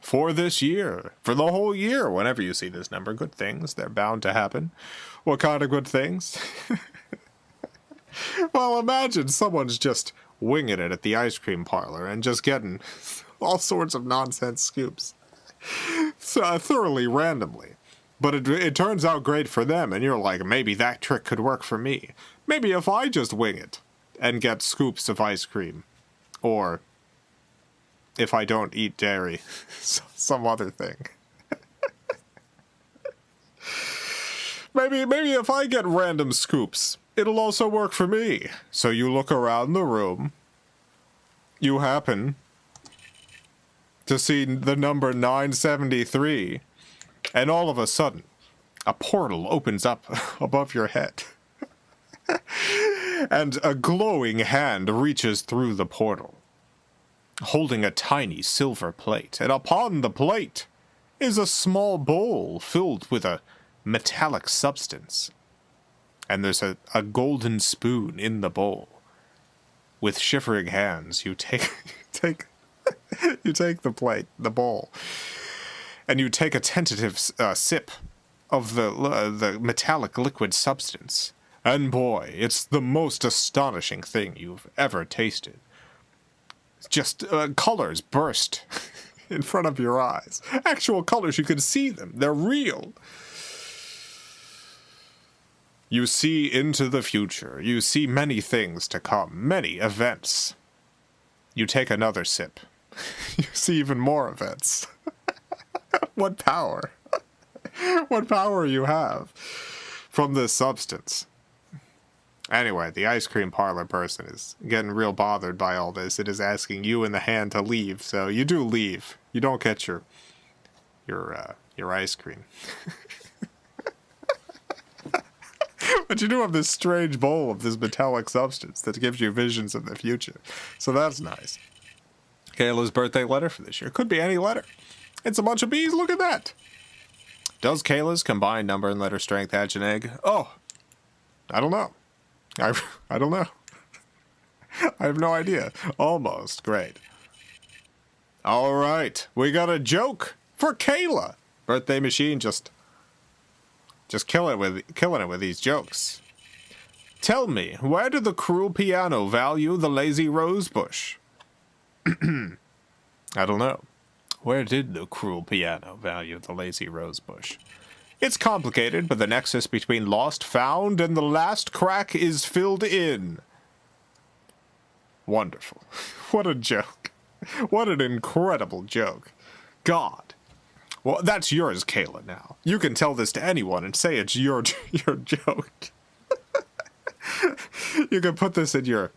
For this year. For the whole year. Whenever you see this number, good things. They're bound to happen. What kind of good things? Well, imagine someone's just winging it at the ice cream parlor and just getting all sorts of nonsense scoops. Thoroughly randomly. But it turns out great for them, and you're like, maybe that trick could work for me. Maybe if I just wing it and get scoops of ice cream. Or, if I don't eat dairy, some other thing. Maybe if I get random scoops, it'll also work for me. So you look around the room, you happen to see the number 973, and all of a sudden, a portal opens up above your head. And a glowing hand reaches through the portal, holding a tiny silver plate, and upon the plate is a small bowl filled with a metallic substance. And there's a golden spoon in the bowl. With shivering hands, you take the plate, the bowl, and you take a tentative sip of the metallic liquid substance. And boy, it's the most astonishing thing you've ever tasted. Just colors burst in front of your eyes. Actual colors, you can see them. They're real. You see into the future. You see many things to come. Many events. You take another sip. You see even more events. What power. What power you have from this substance. Anyway, the ice cream parlor person is getting real bothered by all this. It is asking you and the hand to leave, so you do leave. You don't get your ice cream. But you do have this strange bowl of this metallic substance that gives you visions of the future. So that's nice. Kayla's birthday letter for this year. Could be any letter. It's a bunch of bees. Look at that. Does Kayla's combined number and letter strength hatch an egg? Oh, I don't know. I don't know. I have no idea. Almost. Great. All right. We got a joke for Kayla. Birthday machine just killing it with these jokes. Tell me, where did the cruel piano value the lazy rose bush? I don't know. Where did the cruel piano value the lazy rose bush? It's complicated, but the nexus between lost, found, and the last crack is filled in. Wonderful. What a joke. What an incredible joke. God. Well, that's yours, Kayla, now. You can tell this to anyone and say it's your joke. You can put this in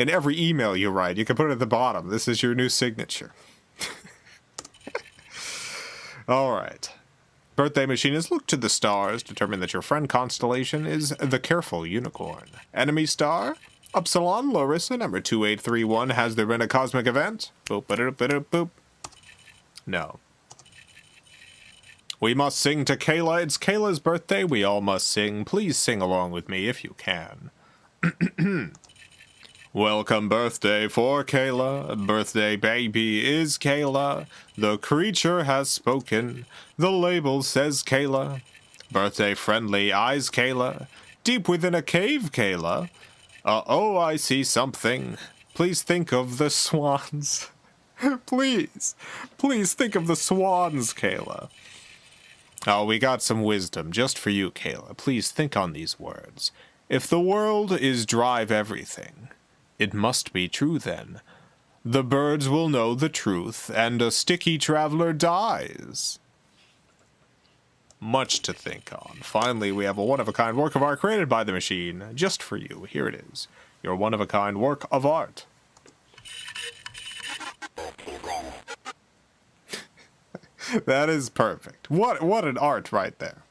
every email you write. You can put it at the bottom. This is your new signature. All right. Birthday machinists, look to the stars. Determine that your friend constellation is the careful unicorn. Enemy star? Upsilon Larissa, number 2831. Has there been a cosmic event? Boop, ba-da-da-ba-da, boop. No. We must sing to Kayla. It's Kayla's birthday. We all must sing. Please sing along with me if you can. Welcome birthday for Kayla. Birthday baby is Kayla. The creature has spoken. The label says Kayla. Birthday-friendly eyes, Kayla. Deep within a cave, Kayla. Oh, I see something. Please think of the swans. Please think of the swans, Kayla. Oh, we got some wisdom just for you, Kayla. Please think on these words. If the world is drive everything, it must be true then. The birds will know the truth, and a sticky traveler dies. Much to think on. Finally, we have a one-of-a-kind work of art created by the machine, just for you. Here it is. Your one-of-a-kind work of art. That is perfect. What an art right there.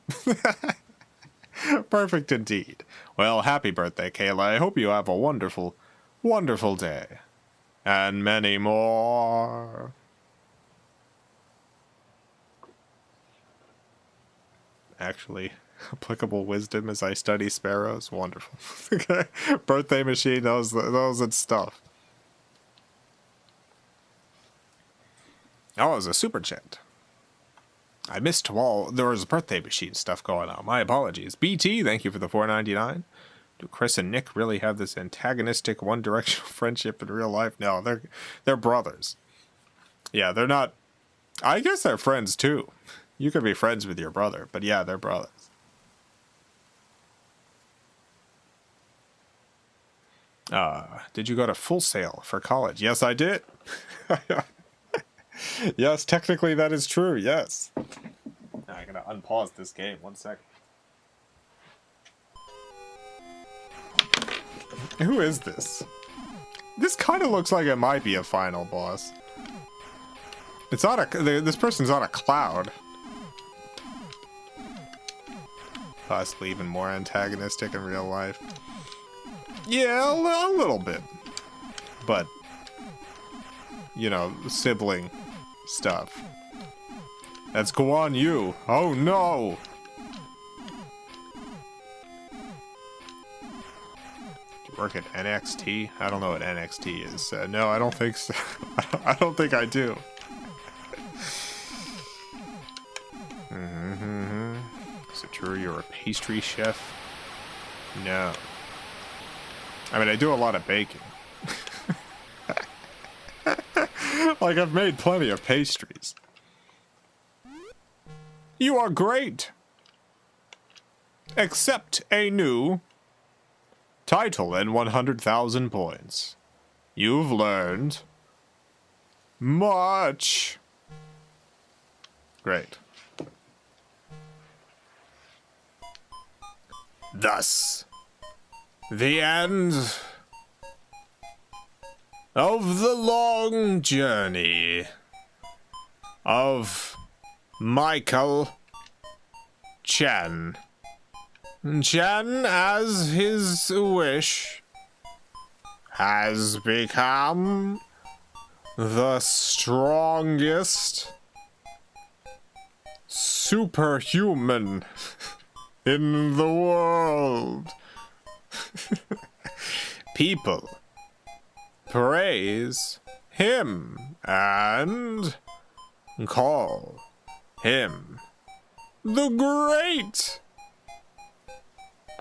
Perfect indeed. Well, happy birthday, Kayla. I hope you have a wonderful, wonderful day. And many more. Actually, applicable wisdom as I study sparrows. Wonderful. Okay. Birthday machine knows its stuff. Oh, it was a super chat. I missed while there was birthday machine stuff going on. My apologies. BT, thank you for the $4.99. Do Chris and Nick really have this antagonistic one-directional friendship in real life? No, they're brothers. Yeah, they're not... I guess they're friends, too. You could be friends with your brother, but yeah, they're brothers. Did you go to Full Sail for college? Yes, I did. Yes, technically that is true, yes. Now I gotta unpause this game, 1 second. Who is this? This kind of looks like it might be a final boss. It's on a... This person's on a cloud. Possibly even more antagonistic in real life. Yeah, a little bit. But, you know, sibling stuff. That's Guan Yu. Oh no! Work at NXT? I don't know what NXT is. No, I don't think so. I don't think I do. Is it true you're a pastry chef? No. I mean, I do a lot of baking. Like, I've made plenty of pastries. You are great! Accept a new... title and 100,000 points. You've learned... much. Great. Thus, the end of the long journey of Michael Chen. Chen, as his wish, has become the strongest superhuman in the world. People praise him and call him the Great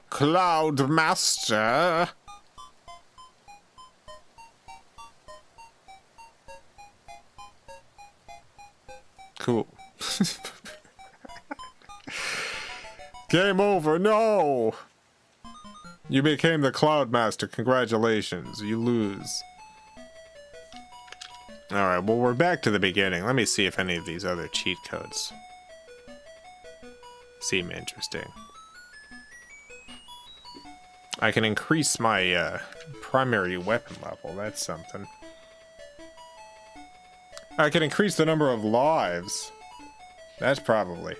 Cloud Master. Cool. Game over. No! You became the Cloud Master. Congratulations. You lose. Alright, well, we're back to the beginning. Let me see if any of these other cheat codes seem interesting. I can increase my primary weapon level. That's something. I can increase the number of lives. That's probably...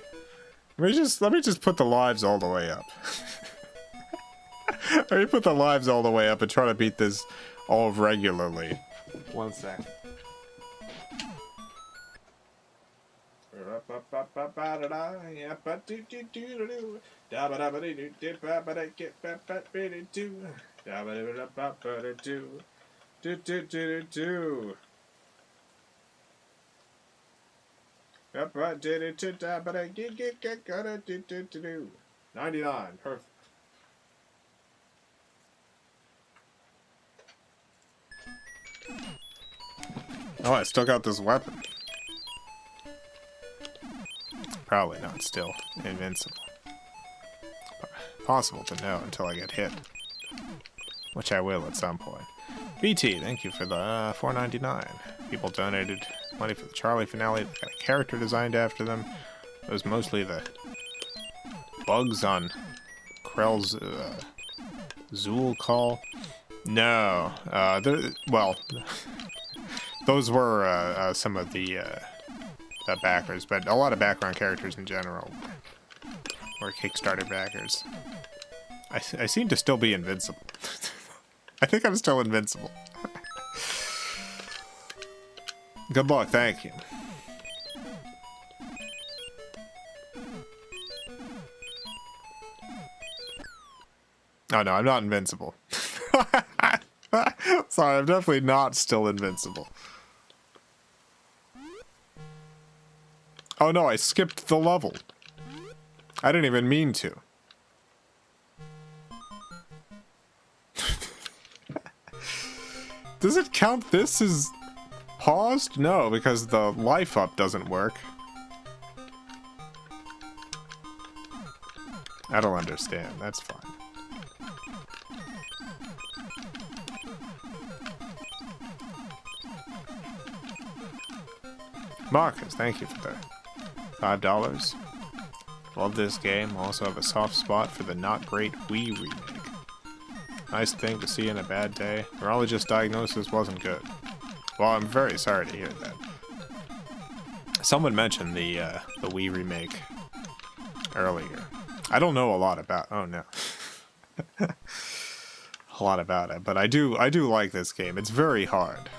Let me just put the lives all the way up. Let me put the lives all the way up and try to beat this all regularly. 1 sec. $99. Perfect. Oh, I still got this weapon. Probably not still invincible. Possible to know until I get hit. Which I will at some point. BT, thank you for the $4.99. People donated money for the Charlie finale. They got a character designed after them. It was mostly the bugs on Krell's Zool call. No, well, those were some of the backers, but a lot of background characters in general were Kickstarter backers. I seem to still be invincible. I think I'm still invincible. Good luck, thank you. Oh no, I'm not invincible. Sorry, I'm definitely not still invincible. Oh no, I skipped the level. I didn't even mean to. Does it count this as paused? No, because the life up doesn't work. I don't understand. That's fine. Marcus, thank you for the $5. Love this game. Also have a soft spot for the not great Wii remake. Nice thing to see in a bad day. Neurologist diagnosis wasn't good. Well, I'm very sorry to hear that. Someone mentioned the Wii remake earlier. I don't know a lot about. Oh no, a lot about it, but I do like this game. It's very hard.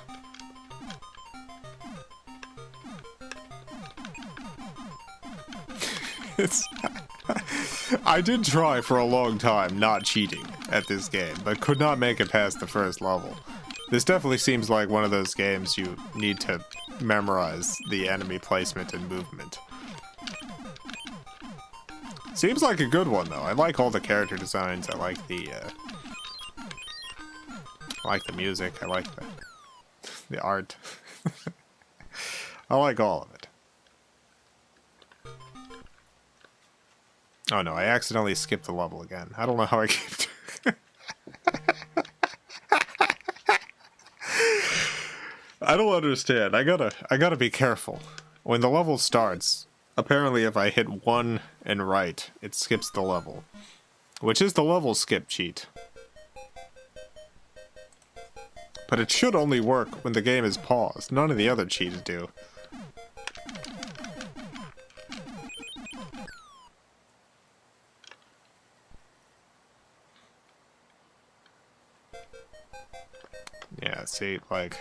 I did try for a long time not cheating at this game, but could not make it past the first level. This definitely seems like one of those games you need to memorize the enemy placement and movement. Seems like a good one though. I like all the character designs. I like the music. I like the art. I like all of it. Oh no, I accidentally skipped the level again. I don't know how I keep I don't understand. I gotta be careful. When the level starts, apparently if I hit 1 and right, it skips the level. Which is the level skip cheat. But it should only work when the game is paused. None of the other cheats do. Yeah, see, like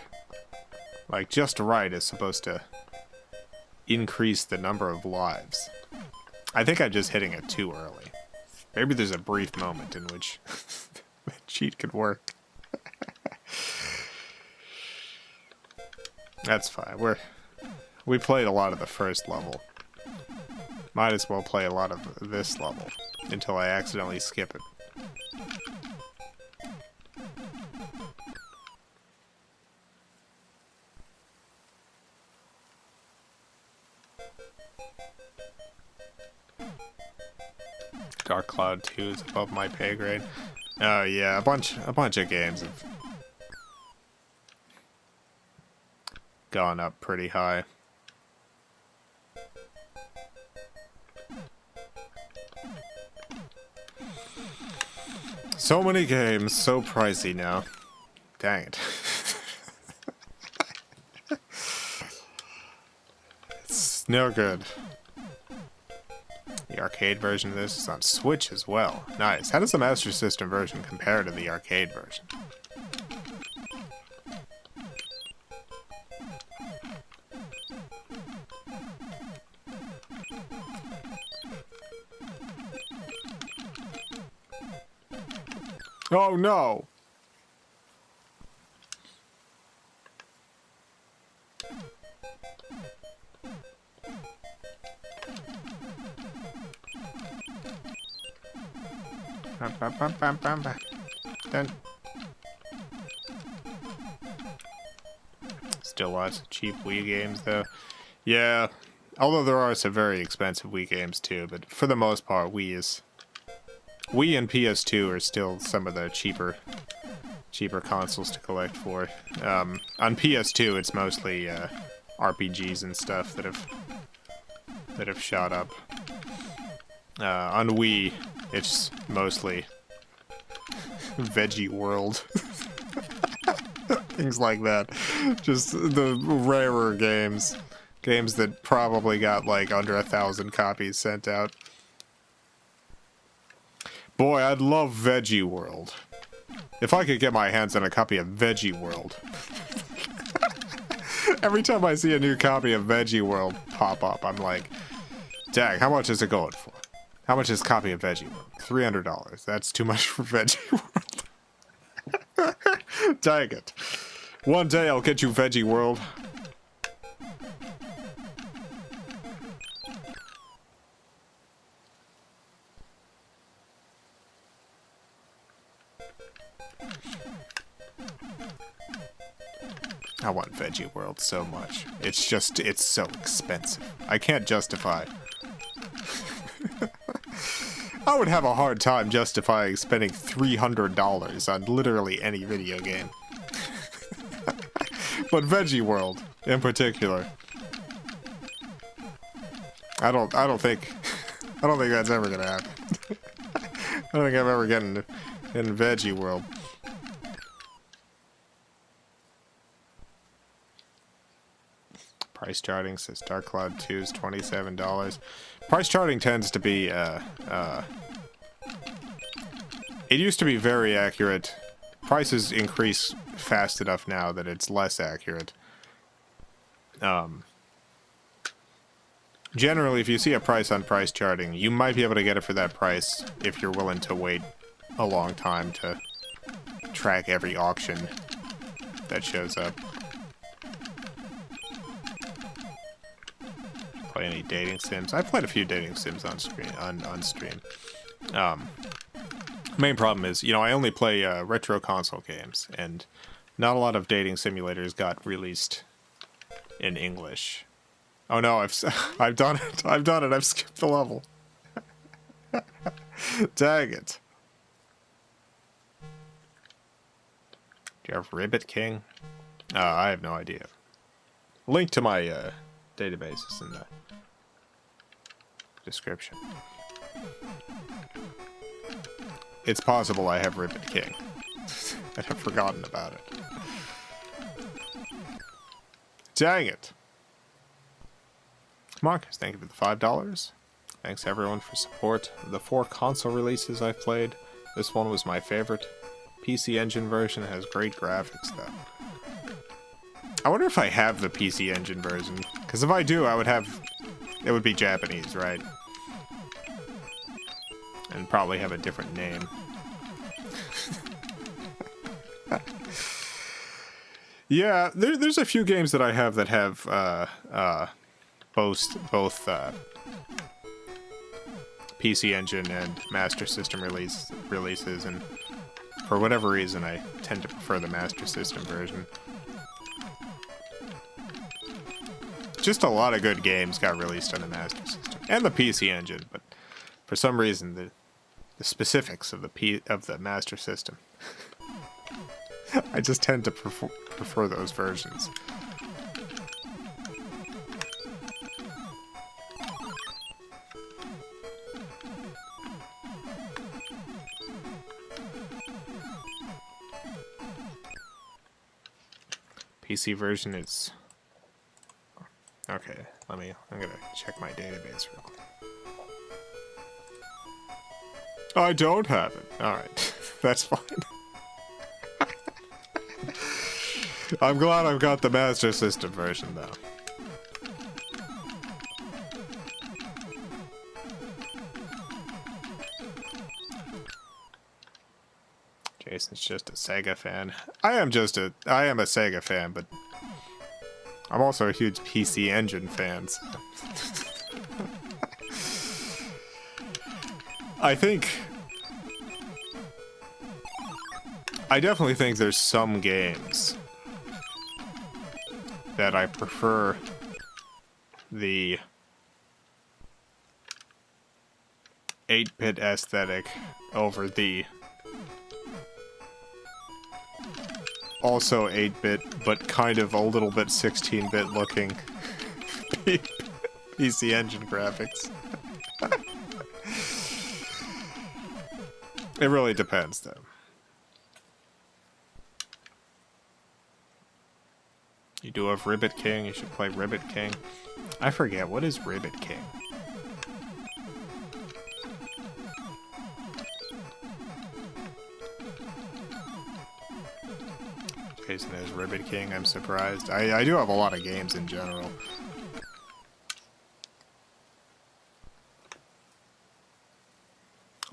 just right is supposed to increase the number of lives. I think I'm just hitting it too early. Maybe there's a brief moment in which the cheat could work. That's fine. We played a lot of the first level. Might as well play a lot of this level until I accidentally skip it. Dark Cloud 2 is above my pay grade. Oh yeah, a bunch of games have gone up pretty high. So many games, so pricey now. Dang it. It's no good. The arcade version of this is on Switch as well. Nice. How does the Master System version compare to the arcade version? Oh no! Dun. Still lots of cheap Wii games, though. Yeah, although there are some very expensive Wii games, too. But for the most part, Wii and PS2 are still some of the cheaper consoles to collect for. On PS2, it's mostly RPGs and stuff that have shot up. On Wii, it's mostly Veggie World. Things like that. Just the rarer games. Games that probably got like under 1,000 copies sent out. Boy, I'd love Veggie World. If I could get my hands on a copy of Veggie World. Every time I see a new copy of Veggie World pop up, I'm like, dang, how much is it going for? How much is a copy of Veggie World? $300. That's too much for Veggie World. Dang it. One day I'll get you Veggie World. I want Veggie World so much. It's so expensive. I can't justify. I would have a hard time justifying spending $300 on literally any video game. But Veggie World, in particular, I don't think that's ever gonna happen. I don't think I'm ever getting in Veggie World. Price charting says Dark Cloud 2 is $27. Price charting tends to be, it used to be very accurate. Prices increase fast enough now that it's less accurate. Generally, if you see a price on price charting, you might be able to get it for that price if you're willing to wait a long time to track every auction that shows up. Play any dating sims? I've played a few dating sims on screen on stream. Main problem is, you know, I only play retro console games, and not a lot of dating simulators got released in English. Oh no, I've done it. I've skipped the level. Dang it. Do you have Ribbit King? I have no idea. Link to my database is in the description. It's possible I have Ribbit King. And I've forgotten about it. Dang it. Marcus, thank you for the $5. Thanks everyone for support. The 4 console releases I've played, this one was my favorite. PC Engine version has great graphics though. I wonder if I have the PC Engine version, because if I do, it would be Japanese, right? And probably have a different name. Yeah, there's a few games that I have that have both PC Engine and Master System releases, and for whatever reason, I tend to prefer the Master System version. Just a lot of good games got released on the Master System and the PC Engine, but for some reason, the specifics of the Master System, I just tend to prefer those versions. PC version is... Okay, I'm gonna check my database real quick. I don't have it. Alright, that's fine. I'm glad I've got the Master System version, though. Jason's just a Sega fan. I am a Sega fan, but I'm also a huge PC Engine fan. So. I think I definitely think there's some games that I prefer the 8-bit aesthetic over the also 8-bit, but kind of a little bit 16-bit looking PC Engine graphics. It really depends, though. You do have Ribbit King, you should play Ribbit King. I forget, what is Ribbit King? Jason is Ribbit King, I'm surprised. I do have a lot of games in general.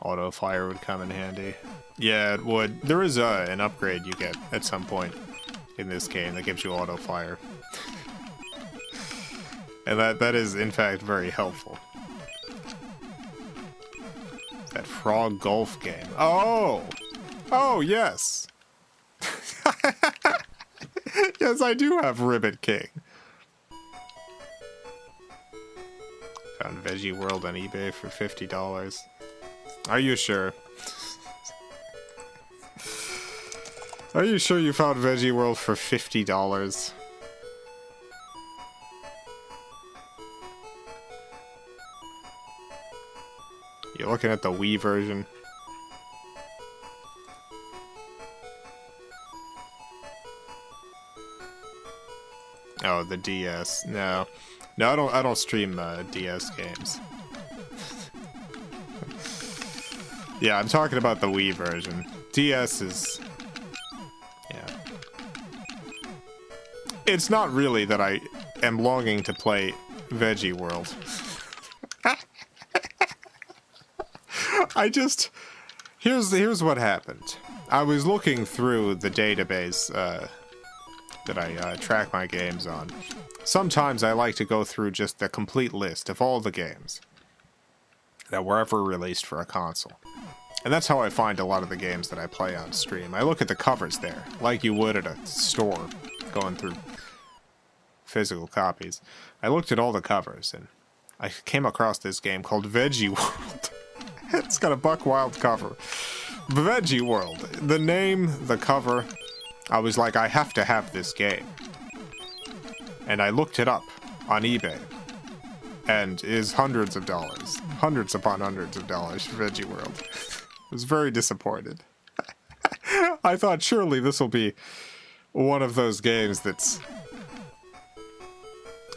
Auto fire would come in handy. Yeah, it would. There is an upgrade you get at some point in this game that gives you auto fire. And that is, in fact, very helpful. That frog golf game. Oh! Oh, yes! Yes, I do have Ribbit King. Found Veggie World on eBay for $50. Are you sure? Are you sure you found Veggie World for $50? You're looking at the Wii version. Oh, the DS. No. No, I don't stream DS games. Yeah, I'm talking about the Wii version. DS is... yeah. It's not really that I am longing to play Veggie World. I just... Here's what happened. I was looking through the database that I track my games on. Sometimes I like to go through just the complete list of all the games that were ever released for a console. And that's how I find a lot of the games that I play on stream. I look at the covers there, like you would at a store, going through physical copies. I looked at all the covers, and I came across this game called Veggie World. It's got a buck wild cover. Veggie World. The name, the cover, I was like, I have to have this game. And I looked it up on eBay. And is hundreds of dollars. Hundreds upon hundreds of dollars for Veggie World. I was very disappointed. I thought surely this will be one of those games that's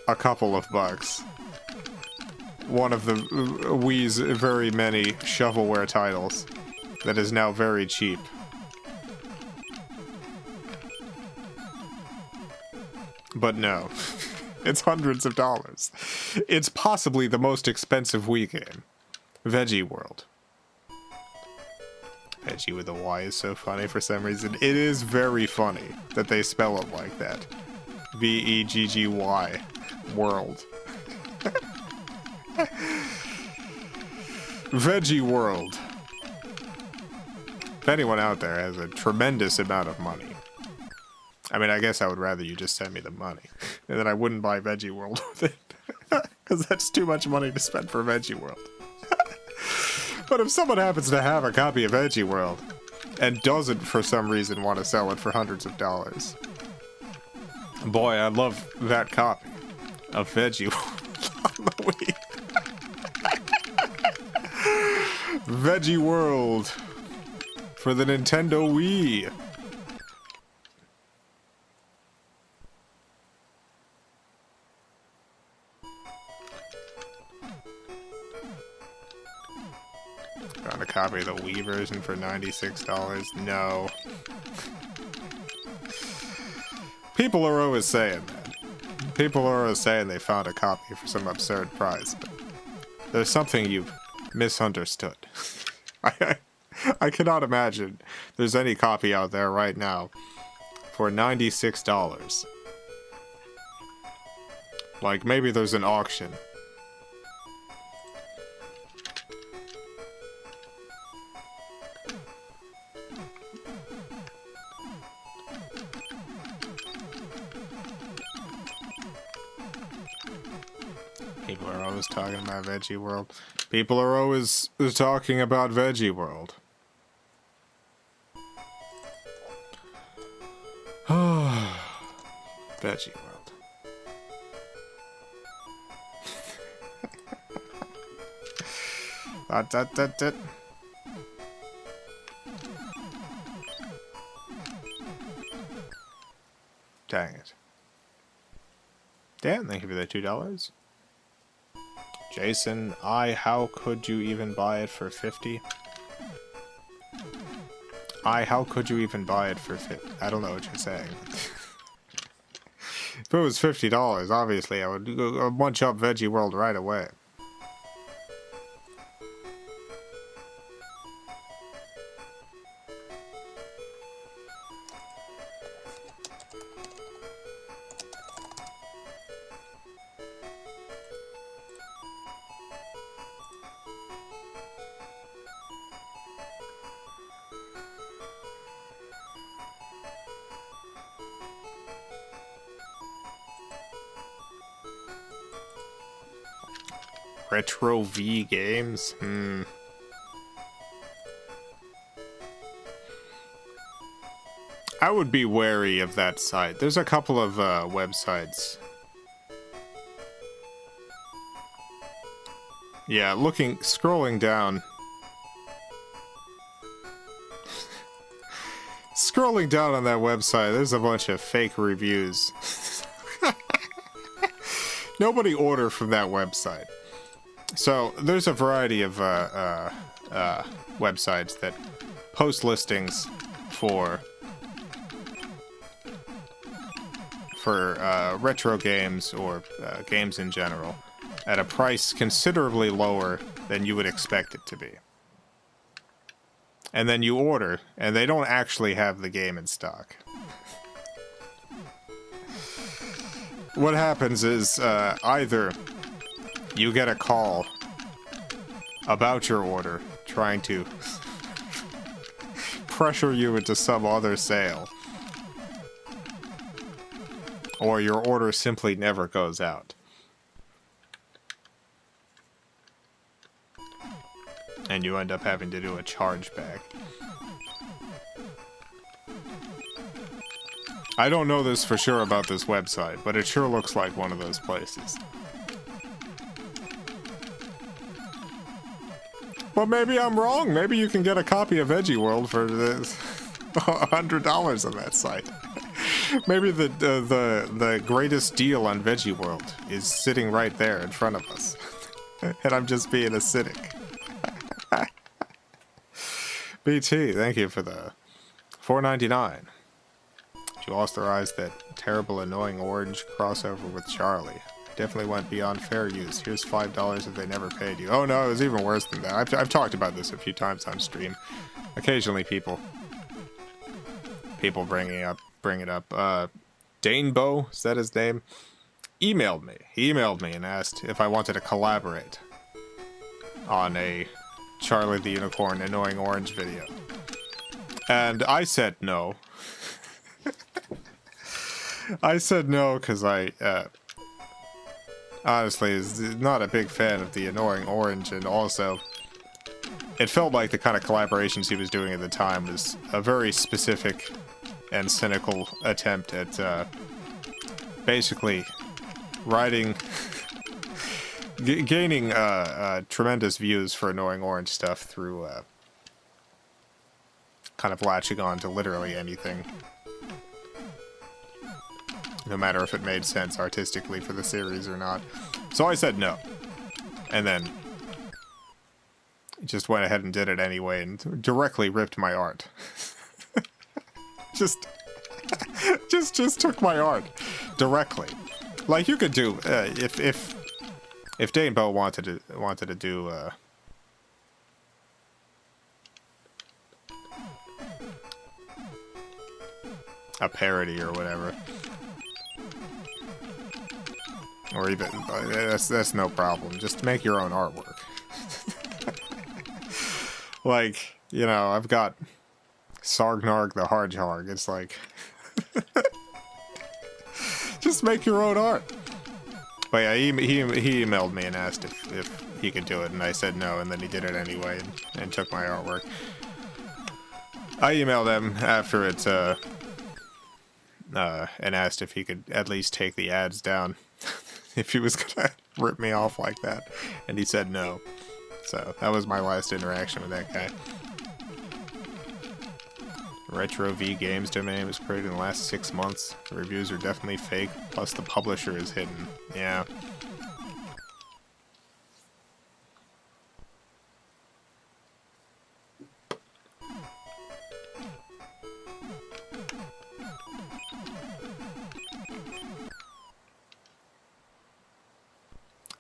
a couple of bucks. One of the Wii's very many shovelware titles that is now very cheap. But no, it's hundreds of dollars. It's possibly the most expensive Wii game. Veggie World. Veggie with a Y is so funny for some reason. It is very funny that they spell it like that. V-E-G-G-Y. World. Veggie World. If anyone out there has a tremendous amount of money, I mean, I guess I would rather you just send me the money, and then I wouldn't buy Veggie World with it, because that's too much money to spend for Veggie World. But if someone happens to have a copy of Veggie World, and doesn't for some reason want to sell it for hundreds of dollars, boy, I love that copy of Veggie World on the Wii. Veggie World for the Nintendo Wii. Found a copy of the Wii version for $96. No. People are always saying that. People are always saying they found a copy for some absurd price, but there's something you've misunderstood. I cannot imagine there's any copy out there right now for $96. Like, maybe there's an auction. People are always talking about Veggie World. People are always talking about Veggie World. Veggie World. That. Dang it. Dan, thank you for the $2. Jason, how could you even buy it for 50? How could you even buy it for 50? I don't know what you're saying. If it was $50, obviously I would go munch up Veggie World right away. Retro V games? I would be wary of that site. There's a couple of websites. Yeah, scrolling down. Scrolling down on that website, there's a bunch of fake reviews. Nobody order from that website. So, there's a variety of websites that post listings for retro games or games in general at a price considerably lower than you would expect it to be. And then you order, and they don't actually have the game in stock. What happens is either you get a call about your order trying to pressure you into some other sale, or your order simply never goes out. And you end up having to do a chargeback. I don't know this for sure about this website, but it sure looks like one of those places. Well, maybe I'm wrong. Maybe you can get a copy of Veggie World for $100 on that site. Maybe the greatest deal on Veggie World is sitting right there in front of us. And I'm just being a cynic. BT, thank you for the $4.99. Did you authorize that terrible annoying orange crossover with Charlie? Definitely went beyond fair use. Here's $5 if they never paid you. Oh no, it was even worse than that. I've talked about this a few times on stream. Occasionally people bring it up. Danebo, is that his name? Emailed me. He emailed me and asked if I wanted to collaborate on a Charlie the Unicorn Annoying Orange video. And I said no. I said no because I honestly is not a big fan of the Annoying Orange, and also it felt like the kind of collaborations he was doing at the time was a very specific and cynical attempt at basically writing, gaining tremendous views for Annoying Orange stuff through kind of latching on to literally anything, no matter if it made sense artistically for the series or not. So I said no. And then just went ahead and did it anyway and directly ripped my art. just took my art directly. Like you could do if Dane Bow wanted to do a parody or whatever. Or even, that's no problem. Just make your own artwork. Like, you know, I've got Sargnarg the Hardjarg. It's like, just make your own art. But yeah, he emailed me and asked if he could do it, and I said no, and then he did it anyway and took my artwork. I emailed him after it, and asked if he could at least take the ads down, if he was gonna rip me off like that, and he said no. So that was my last interaction with that guy. Retro V Games domain was created in the last 6 months. The reviews are definitely fake, plus the publisher is hidden. Yeah.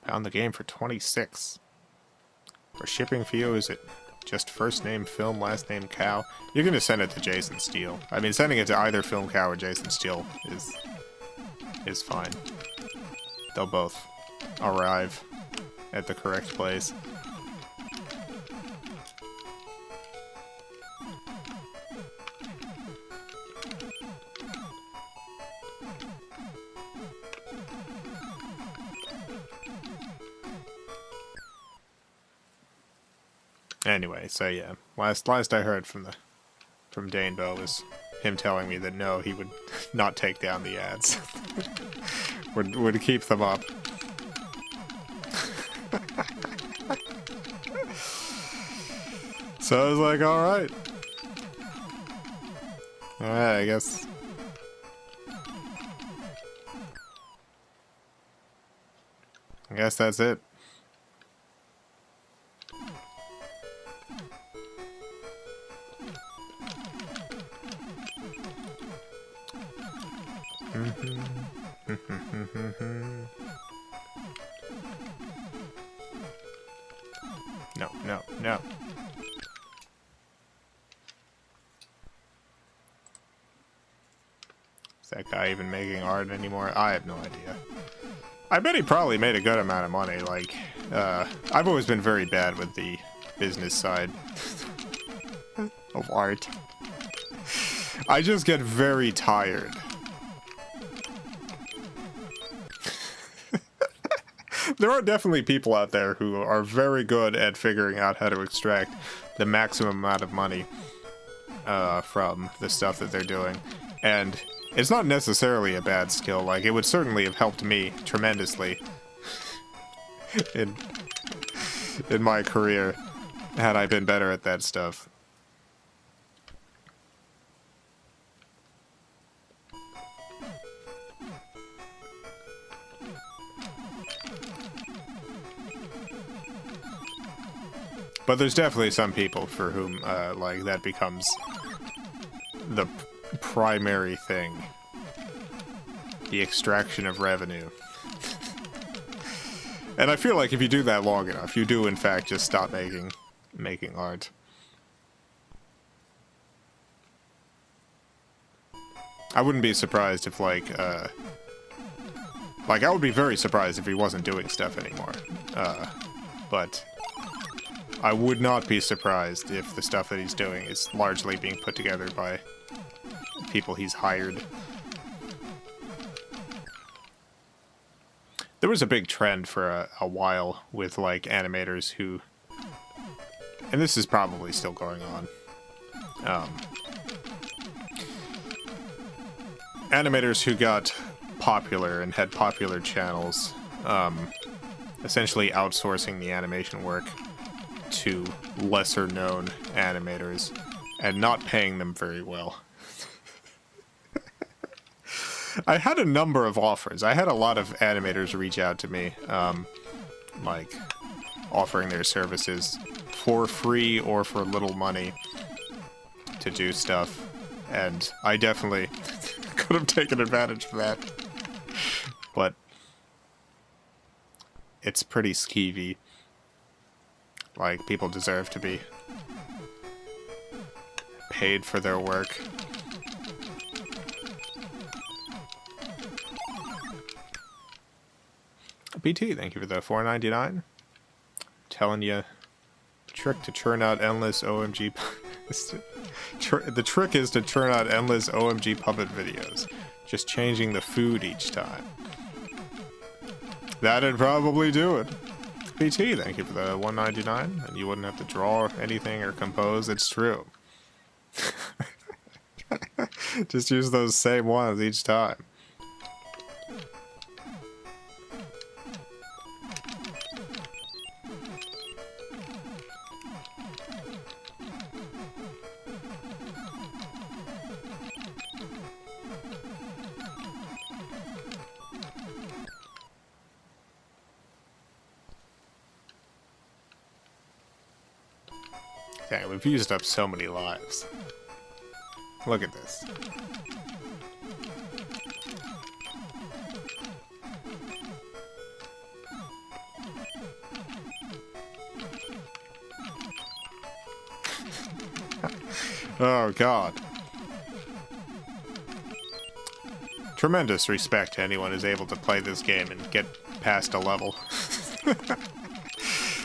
Found the game for 26. For shipping fee, is it just first name Film, last name Cow? You're gonna send it to Jason Steele. I mean, sending it to either FilmCow or Jason Steele is fine. They'll both arrive at the correct place. Anyway, so yeah, last I heard from Danebo was him telling me that no, he would not take down the ads. would keep them up. So I was like, alright, I guess. I guess that's it. No. Is that guy even making art anymore? I have no idea. I bet he probably made a good amount of money. Like, I've always been very bad with the business side of art. I just get very tired. There are definitely people out there who are very good at figuring out how to extract the maximum amount of money from the stuff that they're doing. And it's not necessarily a bad skill. Like, it would certainly have helped me tremendously in my career had I been better at that stuff. But there's definitely some people for whom, like, that becomes the primary thing. The extraction of revenue. And I feel like if you do that long enough, you do, in fact, just stop making art. I wouldn't be surprised if, like, I would be very surprised if he wasn't doing stuff anymore. But I would not be surprised if the stuff that he's doing is largely being put together by people he's hired. There was a big trend for a while with, like, animators who... And this is probably still going on. Animators who got popular and had popular channels, essentially outsourcing the animation work to lesser-known animators and not paying them very well. I had a number of offers. I had a lot of animators reach out to me, like, offering their services for free or for little money to do stuff, and I definitely could have taken advantage of that. But it's pretty skeevy. Like, people deserve to be paid for their work. BT, thank you for the $4.99. Telling you, trick to churn out endless OMG. The trick is to churn out endless OMG puppet videos, just changing the food each time. That'd probably do it. BT, thank you for the 199, and you wouldn't have to draw anything or compose. It's true. Just use those same ones each time. Okay, we've used up so many lives. Look at this. Oh, God. Tremendous respect to anyone who's able to play this game and get past a level.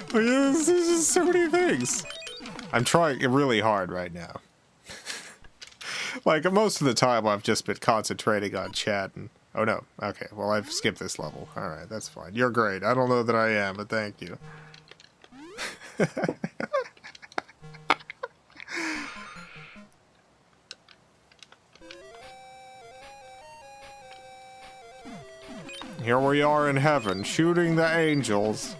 There's just so many things. I'm trying really hard right now. Like, most of the time I've just been concentrating on chat and... Oh, no. Okay, well, I've skipped this level. Alright, that's fine. You're great. I don't know that I am, but thank you. Here we are in heaven, shooting the angels.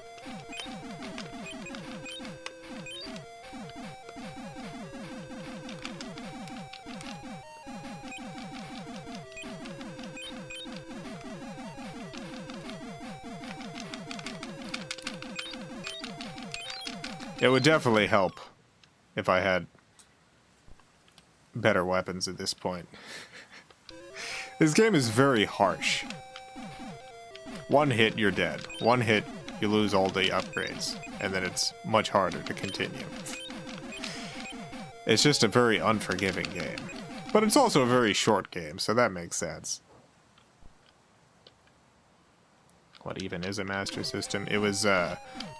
It would definitely help if I had better weapons at this point. This game is very harsh. One hit, you're dead. One hit, you lose all the upgrades. And then it's much harder to continue. It's just a very unforgiving game. But it's also a very short game, so that makes sense. What even is a Master System? It was the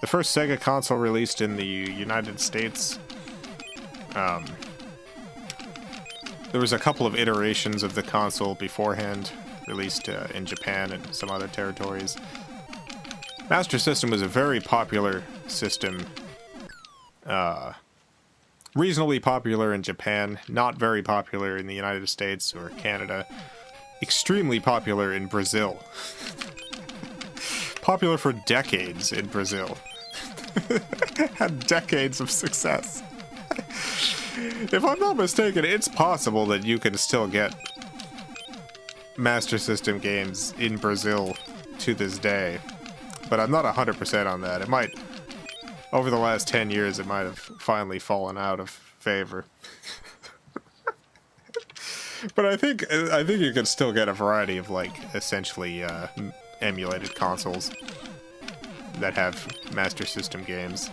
first Sega console released in the United States. There was a couple of iterations of the console beforehand, released in Japan and some other territories. Master System was a very popular system. Reasonably popular in Japan, not very popular in the United States or Canada. Extremely popular in Brazil. Popular for decades in Brazil. Had decades of success. If I'm not mistaken, it's possible that you can still get Master System games in Brazil to this day. But I'm not 100% on that. It might, over the last 10 years, it might have finally fallen out of favor. But I think you can still get a variety of, like, essentially, emulated consoles that have Master System games.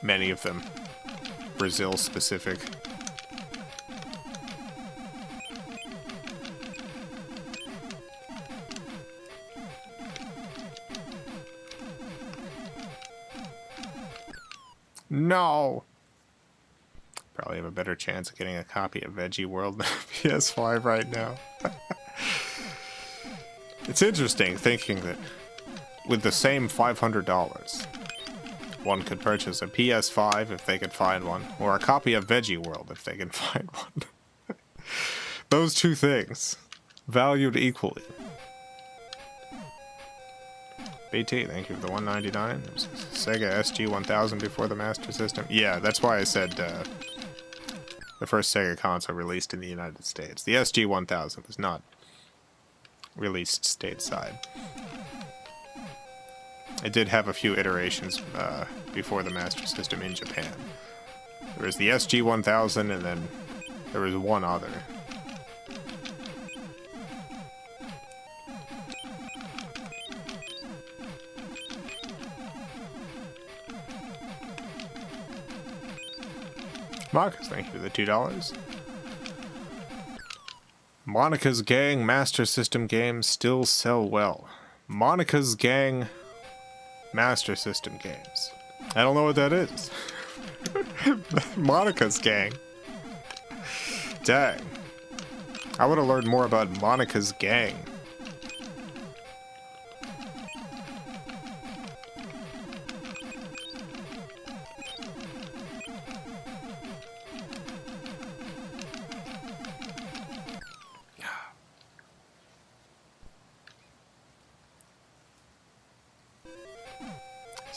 Many of them Brazil specific. No! Probably have a better chance of getting a copy of Veggie World than PS5 right now. It's interesting thinking that with the same $500, one could purchase a PS5 if they could find one, or a copy of Veggie World if they can find one. Those two things, valued equally. BT, thank you for the 199. It was Sega SG-1000 before the Master System. Yeah, that's why I said the first Sega console released in the United States. The SG-1000 was not released stateside. It did have a few iterations before the Master System in Japan. There was the SG-1000, and then there was one other. Marcus, thank you for the $2. Monica's Gang Master System games still sell well. Monica's Gang Master System games. I don't know what that is. Monica's Gang. Dang. I would have learned more about Monica's Gang.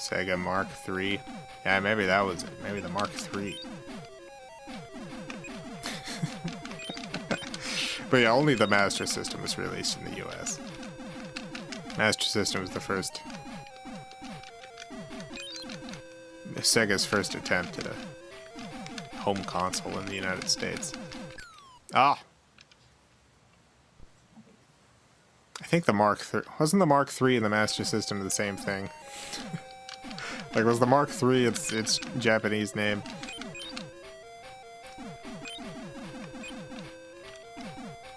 Sega Mark III. Yeah, maybe that was it. Maybe the Mark III. But yeah, only the Master System was released in the US. Master System was the first... Sega's first attempt at a home console in the United States. Ah! I think the Mark III... Wasn't the Mark III and the Master System the same thing? Like, was the Mark III its Japanese name?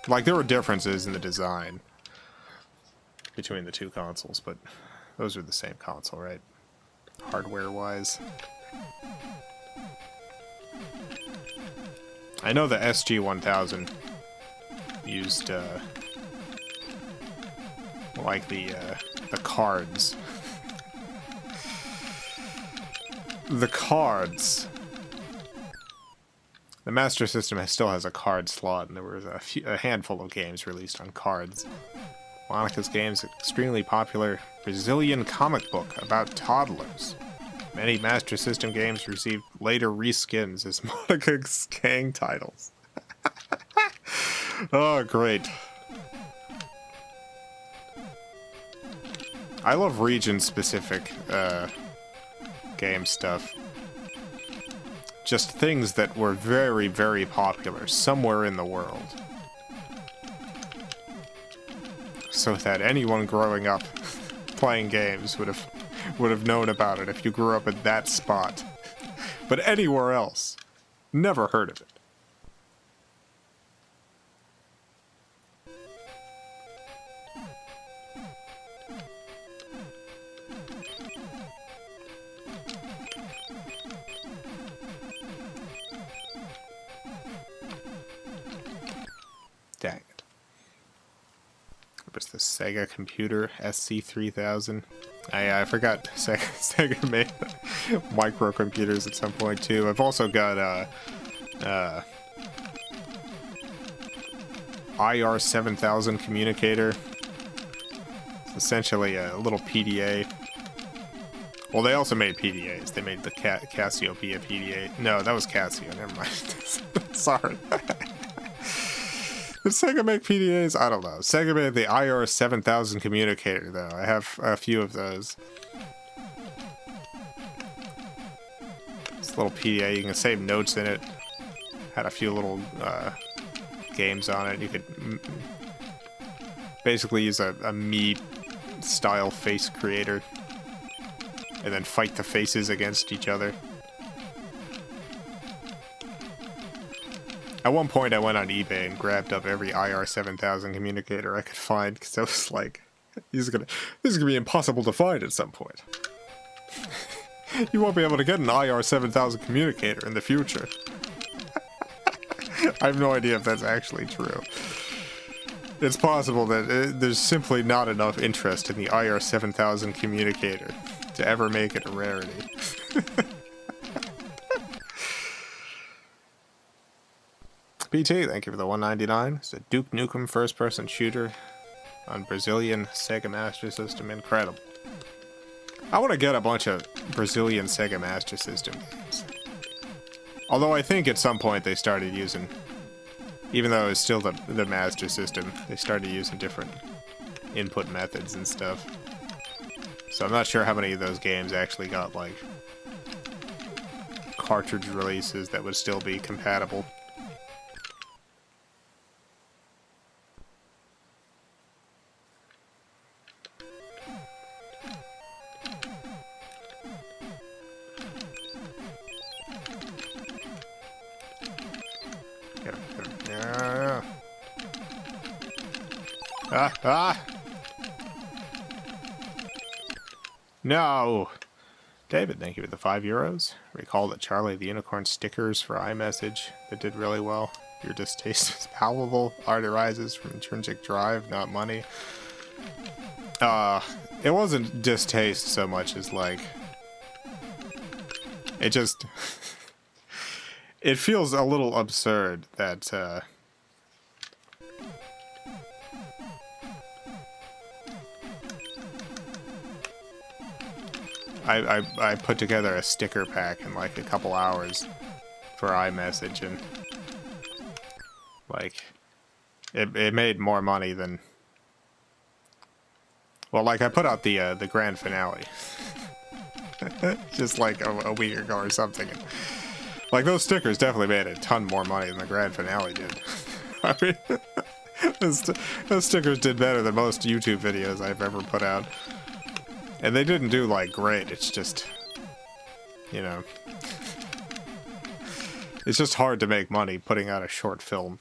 Like, there were differences in the design between the two consoles, but those are the same console, right? Hardware-wise. I know the SG-1000 used, like the cards. The cards. The Master System still has a card slot, and there was a handful of games released on cards. Monica's Games, extremely popular Brazilian comic book about toddlers. Many Master System games received later reskins as Monica's gang titles. Oh, great. I love region-specific game stuff. Just things that were very, very popular somewhere in the world. So that anyone growing up playing games would have known about it if you grew up at that spot. But anywhere else, never heard of it. Dang it. It was the Sega computer SC3000. I forgot Sega made microcomputers at some point too. I've also got IR7000 communicator. It's essentially a little PDA. Well, they also made PDAs. They made the Cassiopeia PDA. No, that was Casio. Never mind. Sorry. Did Sega make PDAs? I don't know. Sega made the IR7000 communicator, though. I have a few of those. This little PDA, you can save notes in it. Had a few little games on it. You could basically use a Mii-style face creator. And then fight the faces against each other. At one point, I went on eBay and grabbed up every IR7000 communicator I could find, because I was like, this is gonna be impossible to find at some point. You won't be able to get an IR7000 communicator in the future. I have no idea if that's actually true. It's possible that there's simply not enough interest in the IR7000 communicator to ever make it a rarity. PT, thank you for the 199. It's a Duke Nukem first-person shooter on Brazilian Sega Master System. Incredible. I want to get a bunch of Brazilian Sega Master System games. Although I think at some point they started using, even though it's still the Master System, they started using different input methods and stuff. So I'm not sure how many of those games actually got, like, cartridge releases that would still be compatible. No! David, thank you for the €5. Recall that Charlie the Unicorn stickers for iMessage that did really well. Your distaste is palpable. Art arises from intrinsic drive, not money. It wasn't distaste so much as, like... It just... It feels a little absurd that, I put together a sticker pack in like a couple hours for iMessage, and like it made more money than, well, like I put out the grand finale just like a week ago or something. And, like, those stickers definitely made a ton more money than the grand finale did. I mean, those stickers did better than most YouTube videos I've ever put out. And they didn't do, like, great. It's just, you know, it's just hard to make money putting out a short film.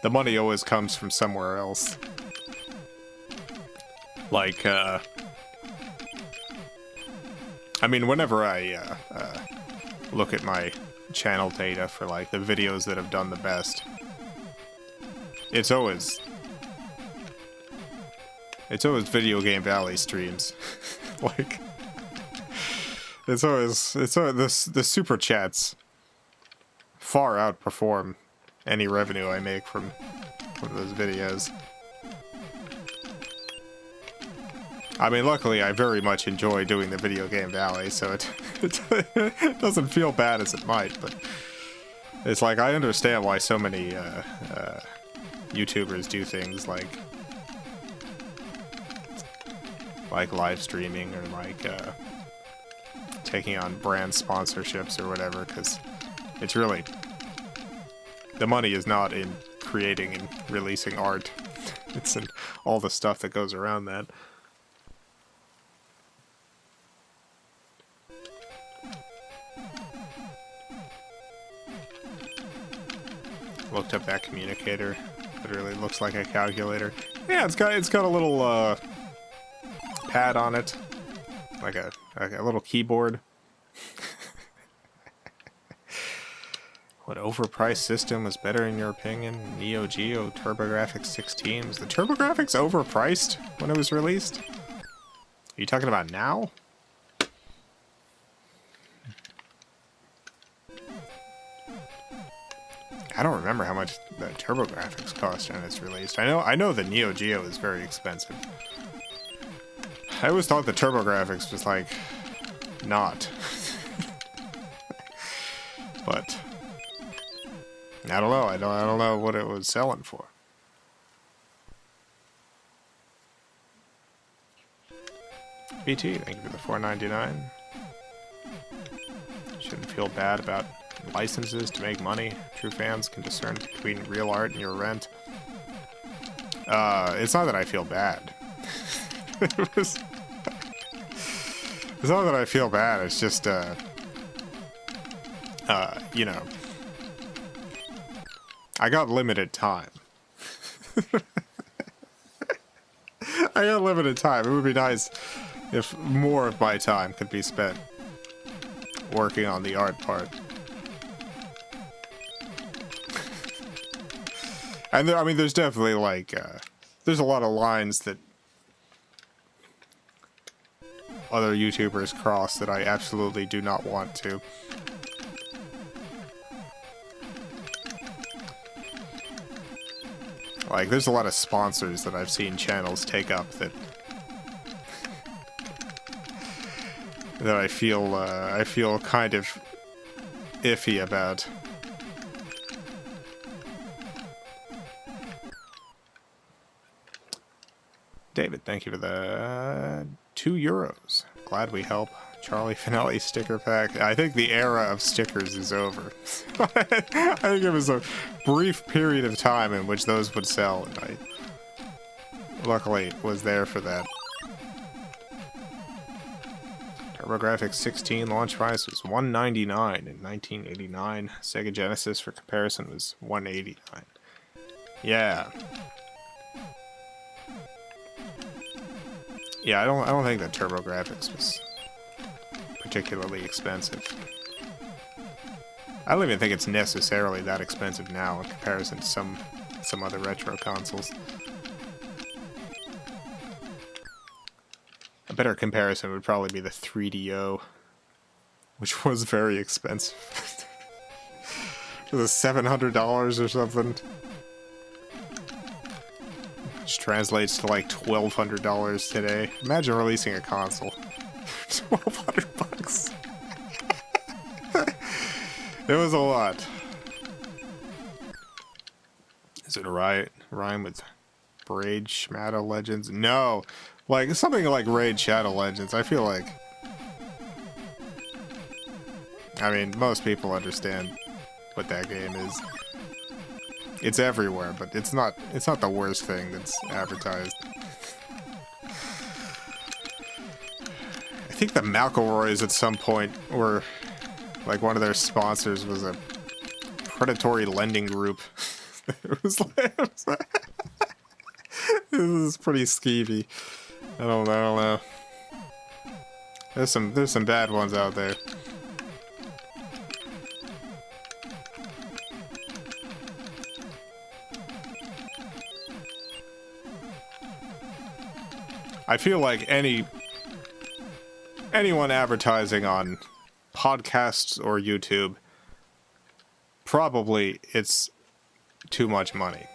The money always comes from somewhere else. Like, I mean, whenever I look at my channel data for, like, the videos that have done the best, it's always Video Game Valley streams. Like, it's always the super chats far outperform any revenue I make from those videos. I mean, luckily, I very much enjoy doing the Video Game Valley, so it doesn't feel bad as it might, but it's like, I understand why so many YouTubers do things like live streaming, or like taking on brand sponsorships or whatever, because it's really, the money is not in creating and releasing art. It's in all the stuff that goes around that. Looked up that communicator. Literally looks like a calculator. Yeah, it's got a little pad on it, like a little keyboard. What overpriced system was better in your opinion? Neo Geo TurboGrafx 16. Was the TurboGrafx overpriced when it was released? Are you talking about now? I don't remember how much the TurboGrafx cost when it's released. I know the Neo Geo is very expensive. I always thought the TurboGrafx was like not. But I don't know. I don't know what it was selling for. BT, thank you for the $4.99. Shouldn't feel bad about licenses to make money. True fans can discern between real art and your rent. It's not that I feel bad. It's not that I feel bad. It's just, you know, I got limited time. I got limited time. It would be nice if more of my time could be spent working on the art part. And there, I mean, there's definitely, like, there's a lot of lines that other YouTubers cross that I absolutely do not want to. Like, there's a lot of sponsors that I've seen channels take up that I feel kind of iffy about. David, thank you for the €2. Glad we help. Charlie Finelli sticker pack. I think the era of stickers is over. I think it was a brief period of time in which those would sell, and I luckily was there for that. TurboGrafx 16 launch price was $199 in 1989. Sega Genesis, for comparison, was $189. Yeah. Yeah, I don't think that TurboGrafx was particularly expensive. I don't even think it's necessarily that expensive now in comparison to some other retro consoles. A better comparison would probably be the 3DO, which was very expensive. It was $700 or something. which translates to like $1,200 today. Imagine releasing a console. $1,200. It was a lot. Is it a rhyme with Raid Shadow Legends? No. Like, something like Raid Shadow Legends, I feel like... I mean, most people understand what that game is. It's everywhere, but it's not the worst thing that's advertised. I think the McElroys at some point were, like, one of their sponsors was a predatory lending group. It was like, this is pretty skeevy. I don't know. There's some bad ones out there. I feel like anyone advertising on podcasts or YouTube, probably it's too much money.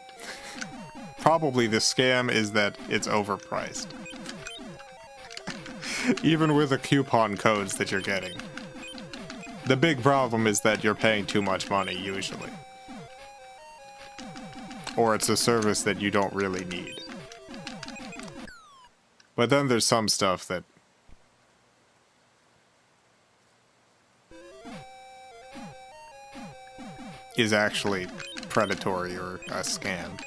Probably the scam is that it's overpriced. Even with the coupon codes that you're getting. The big problem is that you're paying too much money, usually. Or it's a service that you don't really need. But then there's some stuff that is actually predatory or a scam.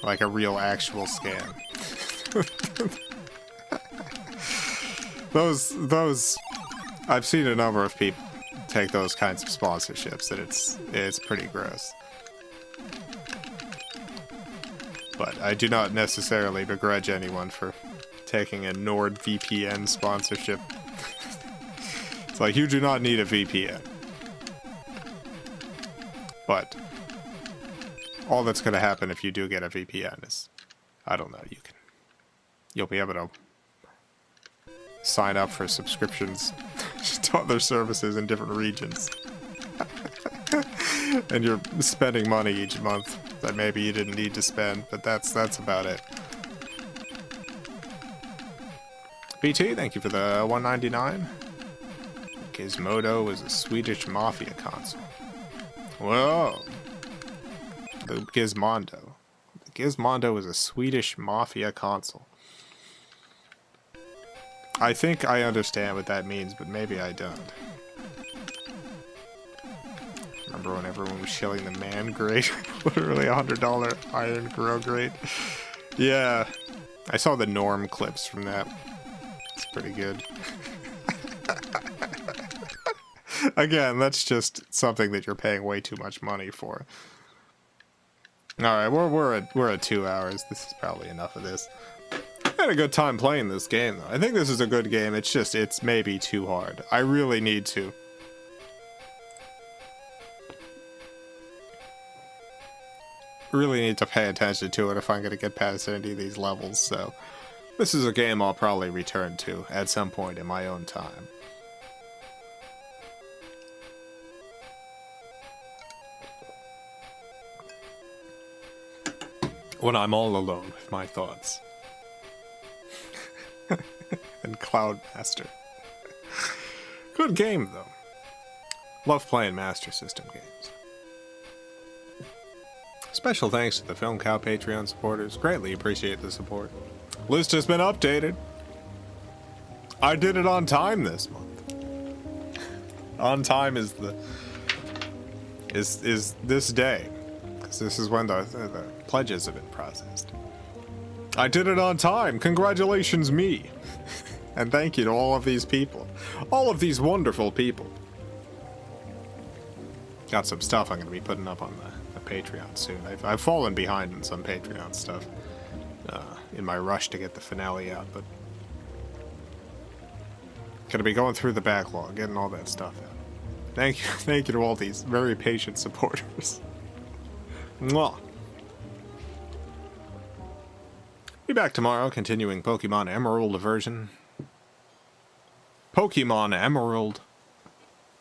Like a real actual scam. Those I've seen a number of people take those kinds of sponsorships, and it's pretty gross. But I do not necessarily begrudge anyone for taking a NordVPN sponsorship. It's like, you do not need a VPN. But all that's going to happen if you do get a VPN is, I don't know, you'll be able to sign up for subscriptions to other services in different regions. And you're spending money each month that maybe you didn't need to spend, but that's about it. BT, thank you for the $1.99. Gizmodo is a Swedish mafia console. Whoa. The Gizmondo. The Gizmondo is a Swedish mafia console. I think I understand what that means, but maybe I don't. Remember when everyone was shilling the man grate? Literally $100 iron grow grate. Yeah. I saw the Norm clips from that. It's pretty good. Again, that's just something that you're paying way too much money for. Alright, we're at 2 hours. This is probably enough of this. I had a good time playing this game, though. I think this is a good game. It's just, it's maybe too hard. I really need to pay attention to it if I'm going to get past any of these levels, so this is a game I'll probably return to at some point in my own time. When I'm all alone with my thoughts. And Cloudmaster. Good game, though. Love playing Master System games. Special thanks to the FilmCow Patreon supporters. Greatly appreciate the support. List has been updated. I did it on time this month. On time is this day, because this is when the pledges have been processed. I did it on time. Congratulations, me. And thank you to all of these people. All of these wonderful people. Got some stuff I'm going to be putting up on the Patreon soon. I've fallen behind in some Patreon stuff in my rush to get the finale out, but going to be going through the backlog, getting all that stuff out. Thank you to all these very patient supporters. Mwah. Be back tomorrow, continuing Pokemon Emerald version. Pokemon Emerald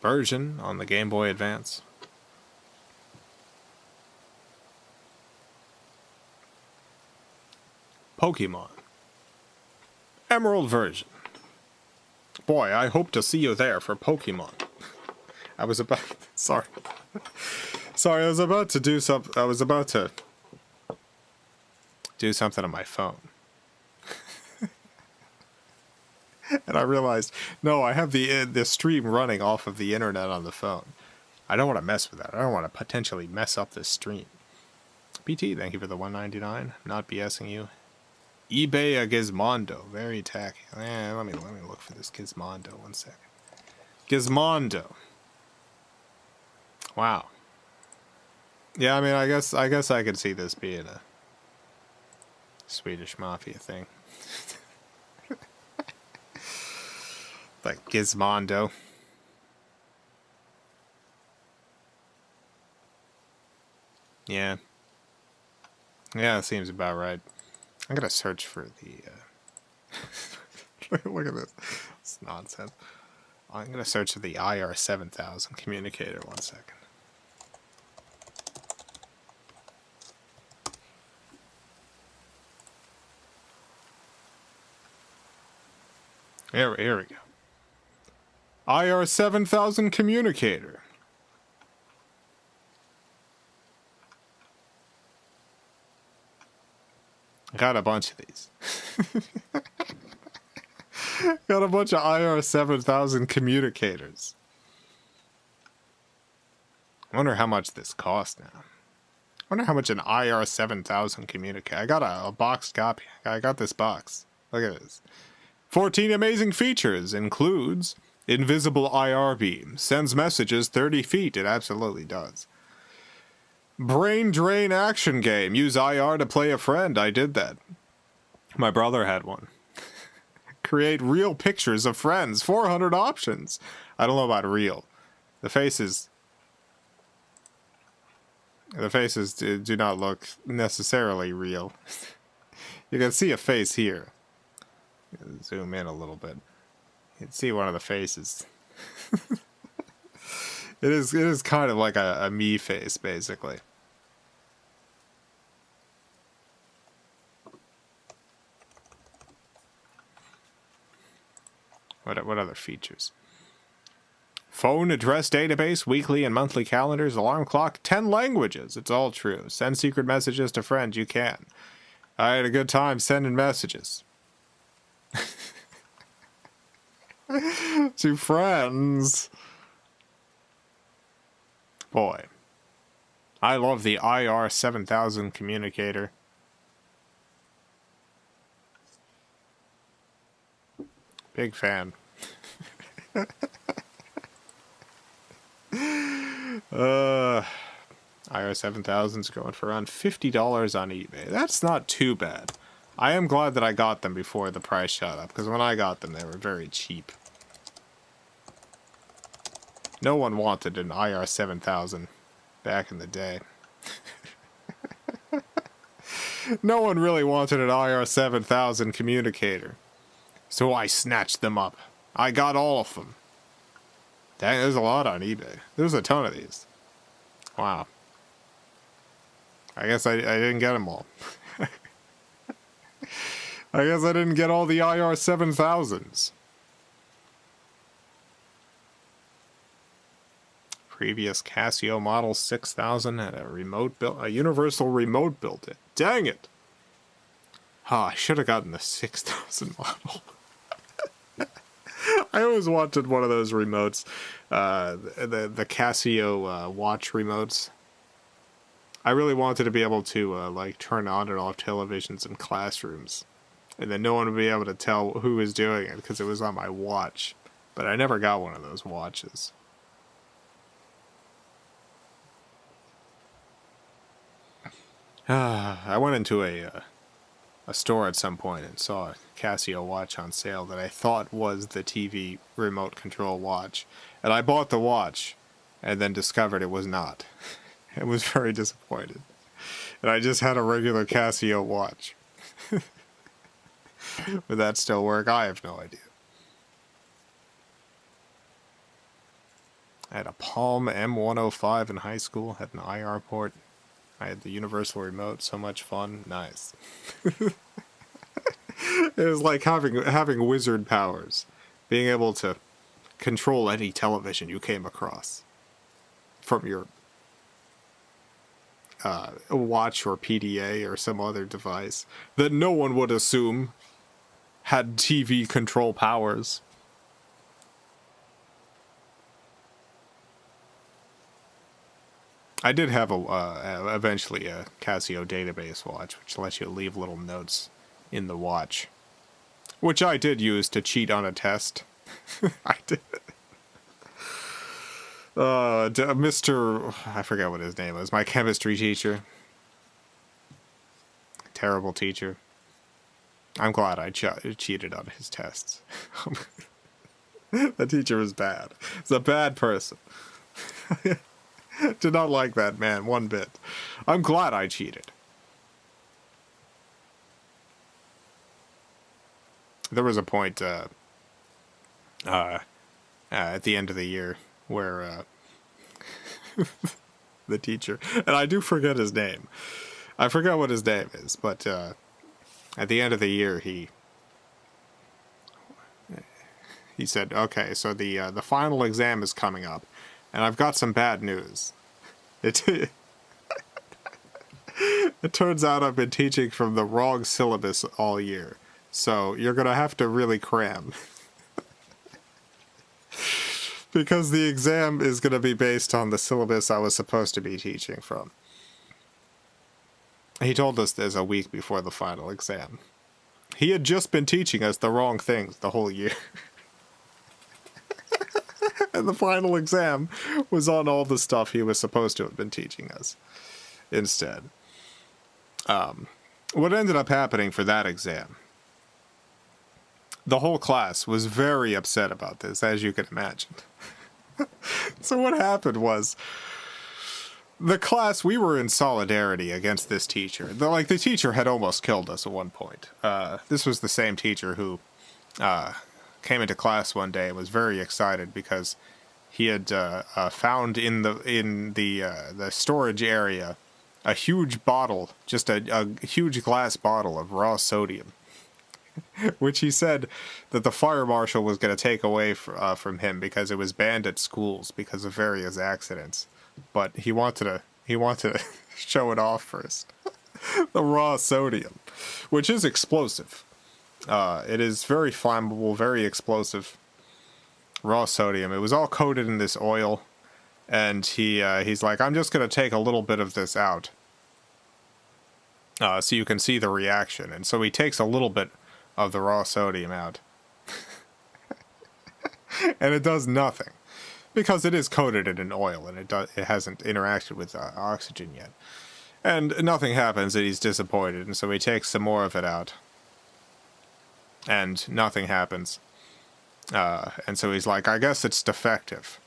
version on the Game Boy Advance. Pokemon. Emerald version. Boy, I hope to see you there for Pokemon. I was about... Sorry. Sorry, I was about to do something... I was about to do something on my phone. And I realized, no, I have the stream running off of the internet on the phone. I don't want to mess with that. I don't want to potentially mess up this stream. PT, thank you for the $1.99. Not BSing you. eBay a Gizmondo. Very tacky. Let me look for this Gizmondo 1 second. Gizmondo. Wow. Yeah, I mean, I guess I could see this being a Swedish mafia thing. Like Gizmondo. Yeah. Yeah, that seems about right. I'm gonna search for the, look at this. It's nonsense. I'm gonna search for the IR7000 communicator 1 second. Here we go. IR7000 communicator. Got a bunch of these. Got a bunch of IR7000 communicators. I wonder how much this costs now. I wonder how much an IR7000 communicator. I got a boxed copy. I got this box. Look at this. 14 amazing features. Includes invisible IR beam. Sends messages 30 feet. It absolutely does. Brain drain action game. Use IR to play a friend. I did that. My brother had one. Create real pictures of friends. 400 options. I don't know about real. The faces do not look necessarily real. You can see a face here. Zoom in a little bit. You can see one of the faces. It is kind of like a me face, basically. What other features? Phone address database, weekly and monthly calendars, alarm clock, 10 languages. It's all true. Send secret messages to friends. You can. I had a good time sending messages. To friends. Boy. I love the IR7000 communicator. Big fan. IR7000's going for around $50 on eBay. That's not too bad. I am glad that I got them before the price shot up, because when I got them, they were very cheap. No one wanted an IR7000 back in the day. No one really wanted an IR7000 communicator. So I snatched them up. I got all of them. Dang, there's a lot on eBay. There's a ton of these. Wow. I guess I didn't get them all. I guess I didn't get all the IR7000s. Previous Casio model 6000 had a universal remote built in. Dang it! I should have gotten the 6000 model. I always wanted one of those remotes, the Casio watch remotes. I really wanted to be able to like turn on and off televisions in classrooms, and then no one would be able to tell who was doing it because it was on my watch. But I never got one of those watches. I went into a store at some point and saw a Casio watch on sale that I thought was the TV remote control watch. And I bought the watch and then discovered it was not. I was very disappointed. And I just had a regular Casio watch. Would that still work? I have no idea. I had a Palm M105 in high school, had an IR port. I had the universal remote, so much fun. Nice. It was like having wizard powers, being able to control any television you came across from your watch or PDA or some other device that no one would assume had TV control powers. I did have eventually a Casio database watch, which lets you leave little notes in the watch, which I did use to cheat on a test. I did. I forget what his name was, my chemistry teacher. Terrible teacher. I'm glad I cheated on his tests. The teacher was bad. He's a bad person. Did not like that man one bit. I'm glad I cheated. There was a point at the end of the year where the teacher, and I do forget his name. I forgot what his name is, but at the end of the year he said, "Okay, so the final exam is coming up, and I've got some bad news. It turns out I've been teaching from the wrong syllabus all year, so you're gonna have to really cram." Because the exam is going to be based on the syllabus I was supposed to be teaching from. He told us this a week before the final exam. He had just been teaching us the wrong things the whole year. And the final exam was on all the stuff he was supposed to have been teaching us instead. What ended up happening for that exam? The whole class was very upset about this, as you can imagine. So what happened was, the class, we were in solidarity against this teacher. The teacher had almost killed us at one point. This was the same teacher who came into class one day and was very excited because he had found in the storage area a huge bottle, just a huge glass bottle of raw sodium, which he said that the fire marshal was going to take away from him because it was banned at schools because of various accidents. But he wanted to show it off first. The raw sodium, which is explosive. It is very flammable, very explosive. Raw sodium. It was all coated in this oil, and he's like, "I'm just going to take a little bit of this out, so you can see the reaction." And so he takes a little bit of the raw sodium out. And it does nothing. Because it is coated in an oil, and it hasn't interacted with oxygen yet. And nothing happens, and he's disappointed, and so he takes some more of it out. And nothing happens. And so he's like, "I guess it's defective."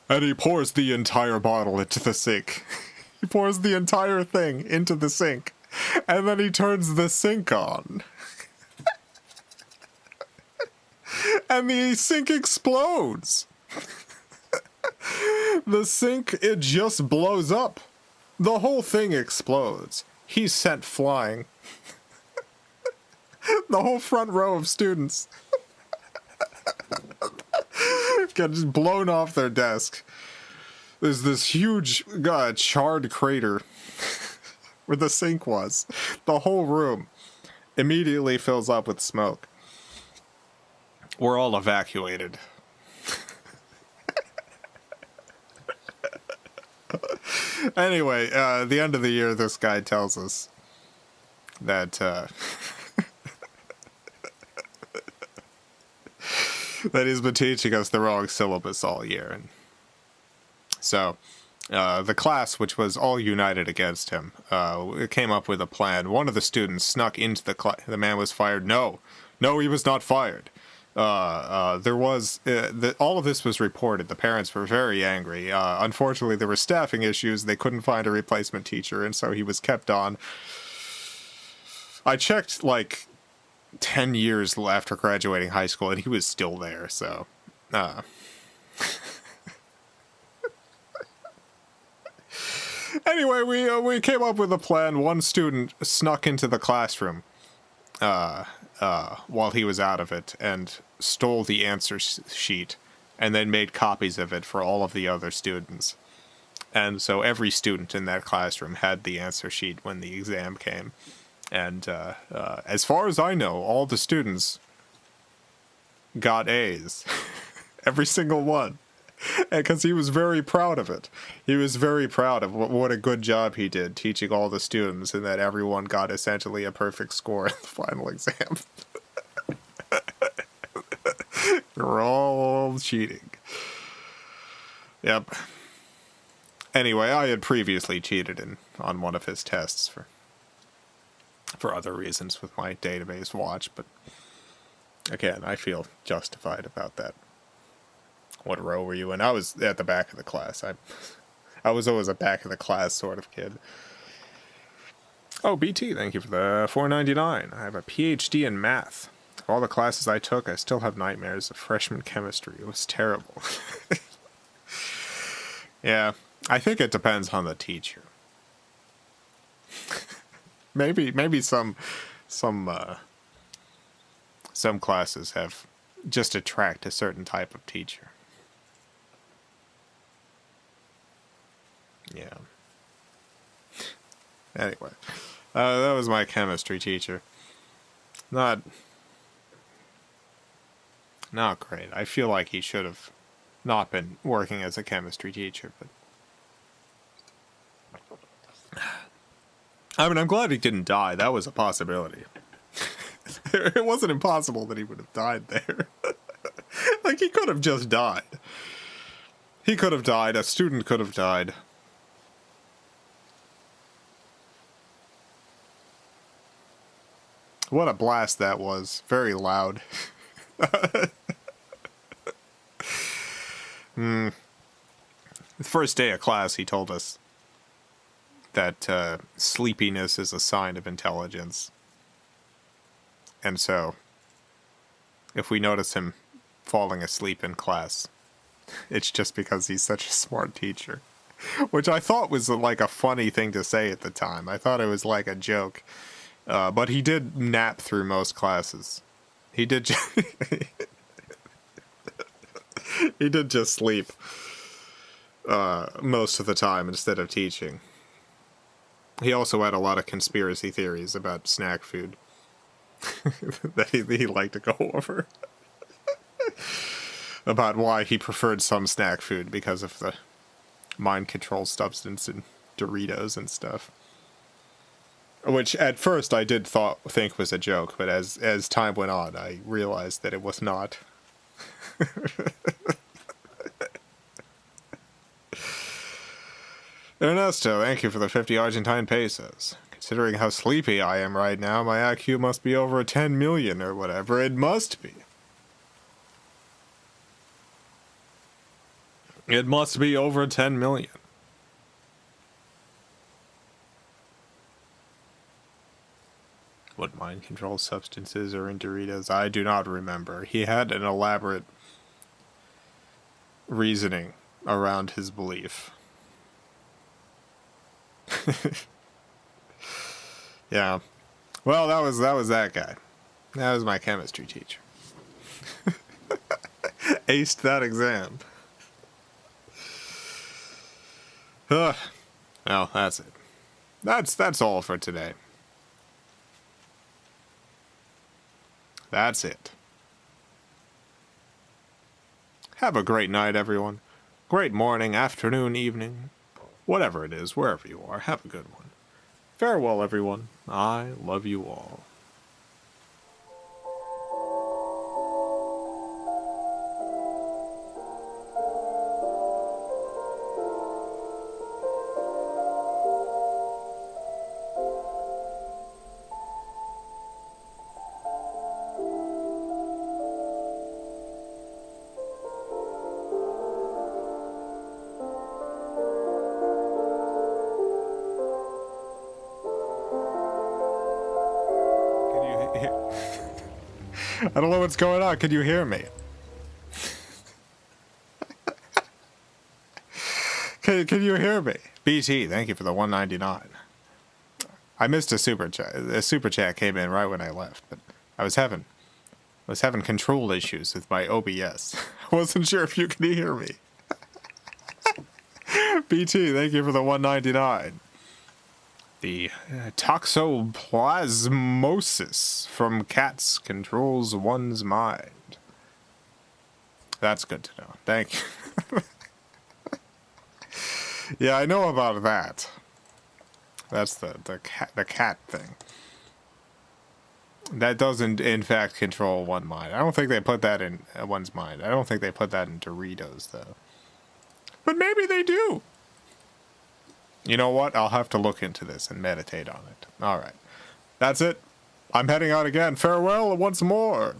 And he pours the entire bottle into the sink. He pours the entire thing into the sink. And then he turns the sink on. And the sink explodes. The sink, it just blows up. The whole thing explodes. He's sent flying. The whole front row of students get just blown off their desk. There's this huge charred crater where the sink was. The whole room immediately fills up with smoke. We're all evacuated. Anyway, at the end of the year, this guy tells us that that he's been teaching us the wrong syllabus all year. And so the class, which was all united against him, came up with a plan. One of the students snuck into the class. The man was fired. No, he was not fired. There was all of this was reported. The parents were very angry. Unfortunately, there were staffing issues. They couldn't find a replacement teacher, and so he was kept on. I checked 10 years after graduating high school, and he was still there. So, anyway, we came up with a plan. One student snuck into the classroom. while he was out of it and stole the answer sheet and then made copies of it for all of the other students. And so every student in that classroom had the answer sheet when the exam came. And as far as I know, all the students got A's. Every single one. Because he was very proud of it. He was very proud of what a good job he did teaching all the students, and that everyone got essentially a perfect score in the final exam. We're all cheating. Yep. Anyway, I had previously cheated on one of his tests for other reasons with my database watch, but again, I feel justified about that. What row were you in? I was at the back of the class. I was always a back of the class sort of kid. Oh, BT, thank you for the $4.99. I have a PhD in math. Of all the classes I took, I still have nightmares of freshman chemistry. It was terrible. Yeah, I think it depends on the teacher. maybe some classes have just attract a certain type of teacher. Yeah. Anyway, that was my chemistry teacher. Not great. I feel like he should have not been working as a chemistry teacher, but I mean, I'm glad he didn't die. That was a possibility. It wasn't impossible that he would have died there. Like, he could have just died. He could have died. A student could have died. What a blast that was. Very loud. The first day of class, he told us that sleepiness is a sign of intelligence. And so, if we notice him falling asleep in class, it's just because he's such a smart teacher. Which I thought was like a funny thing to say at the time. I thought it was like a joke. But he did nap through most classes. He did he did just sleep most of the time instead of teaching. He also had a lot of conspiracy theories about snack food that he liked to go over. About why he preferred some snack food because of the mind control substance in Doritos and stuff. Which at first I did think was a joke, but as time went on, I realized that it was not. Ernesto, thank you for the 50 Argentine pesos. Considering how sleepy I am right now, my IQ must be over 10 million or whatever. It must be. It must be over 10 million. What mind control substances are in Doritos? I do not remember. He had an elaborate reasoning around his belief. Yeah. Well, that was that guy. That was my chemistry teacher. Aced that exam. Well, that's it. That's all for today. That's it. Have a great night, everyone. Great morning, afternoon, evening. Whatever it is, wherever you are, have a good one. Farewell, everyone. I love you all. I don't know what's going on. Can you hear me? Can you hear me? BT, thank you for the $1.99. I missed a super chat. The super chat came in right when I left, but I was having control issues with my OBS. I wasn't sure if you could hear me. BT, thank you for the 199. The toxoplasmosis from cats controls one's mind. That's good to know. Thank you. Yeah, I know about that. That's the cat thing. That doesn't, in fact, control one mind. I don't think they put that in one's mind. I don't think they put that in Doritos, though. But maybe they do. You know what? I'll have to look into this and meditate on it. All right. That's it. I'm heading out again. Farewell once more.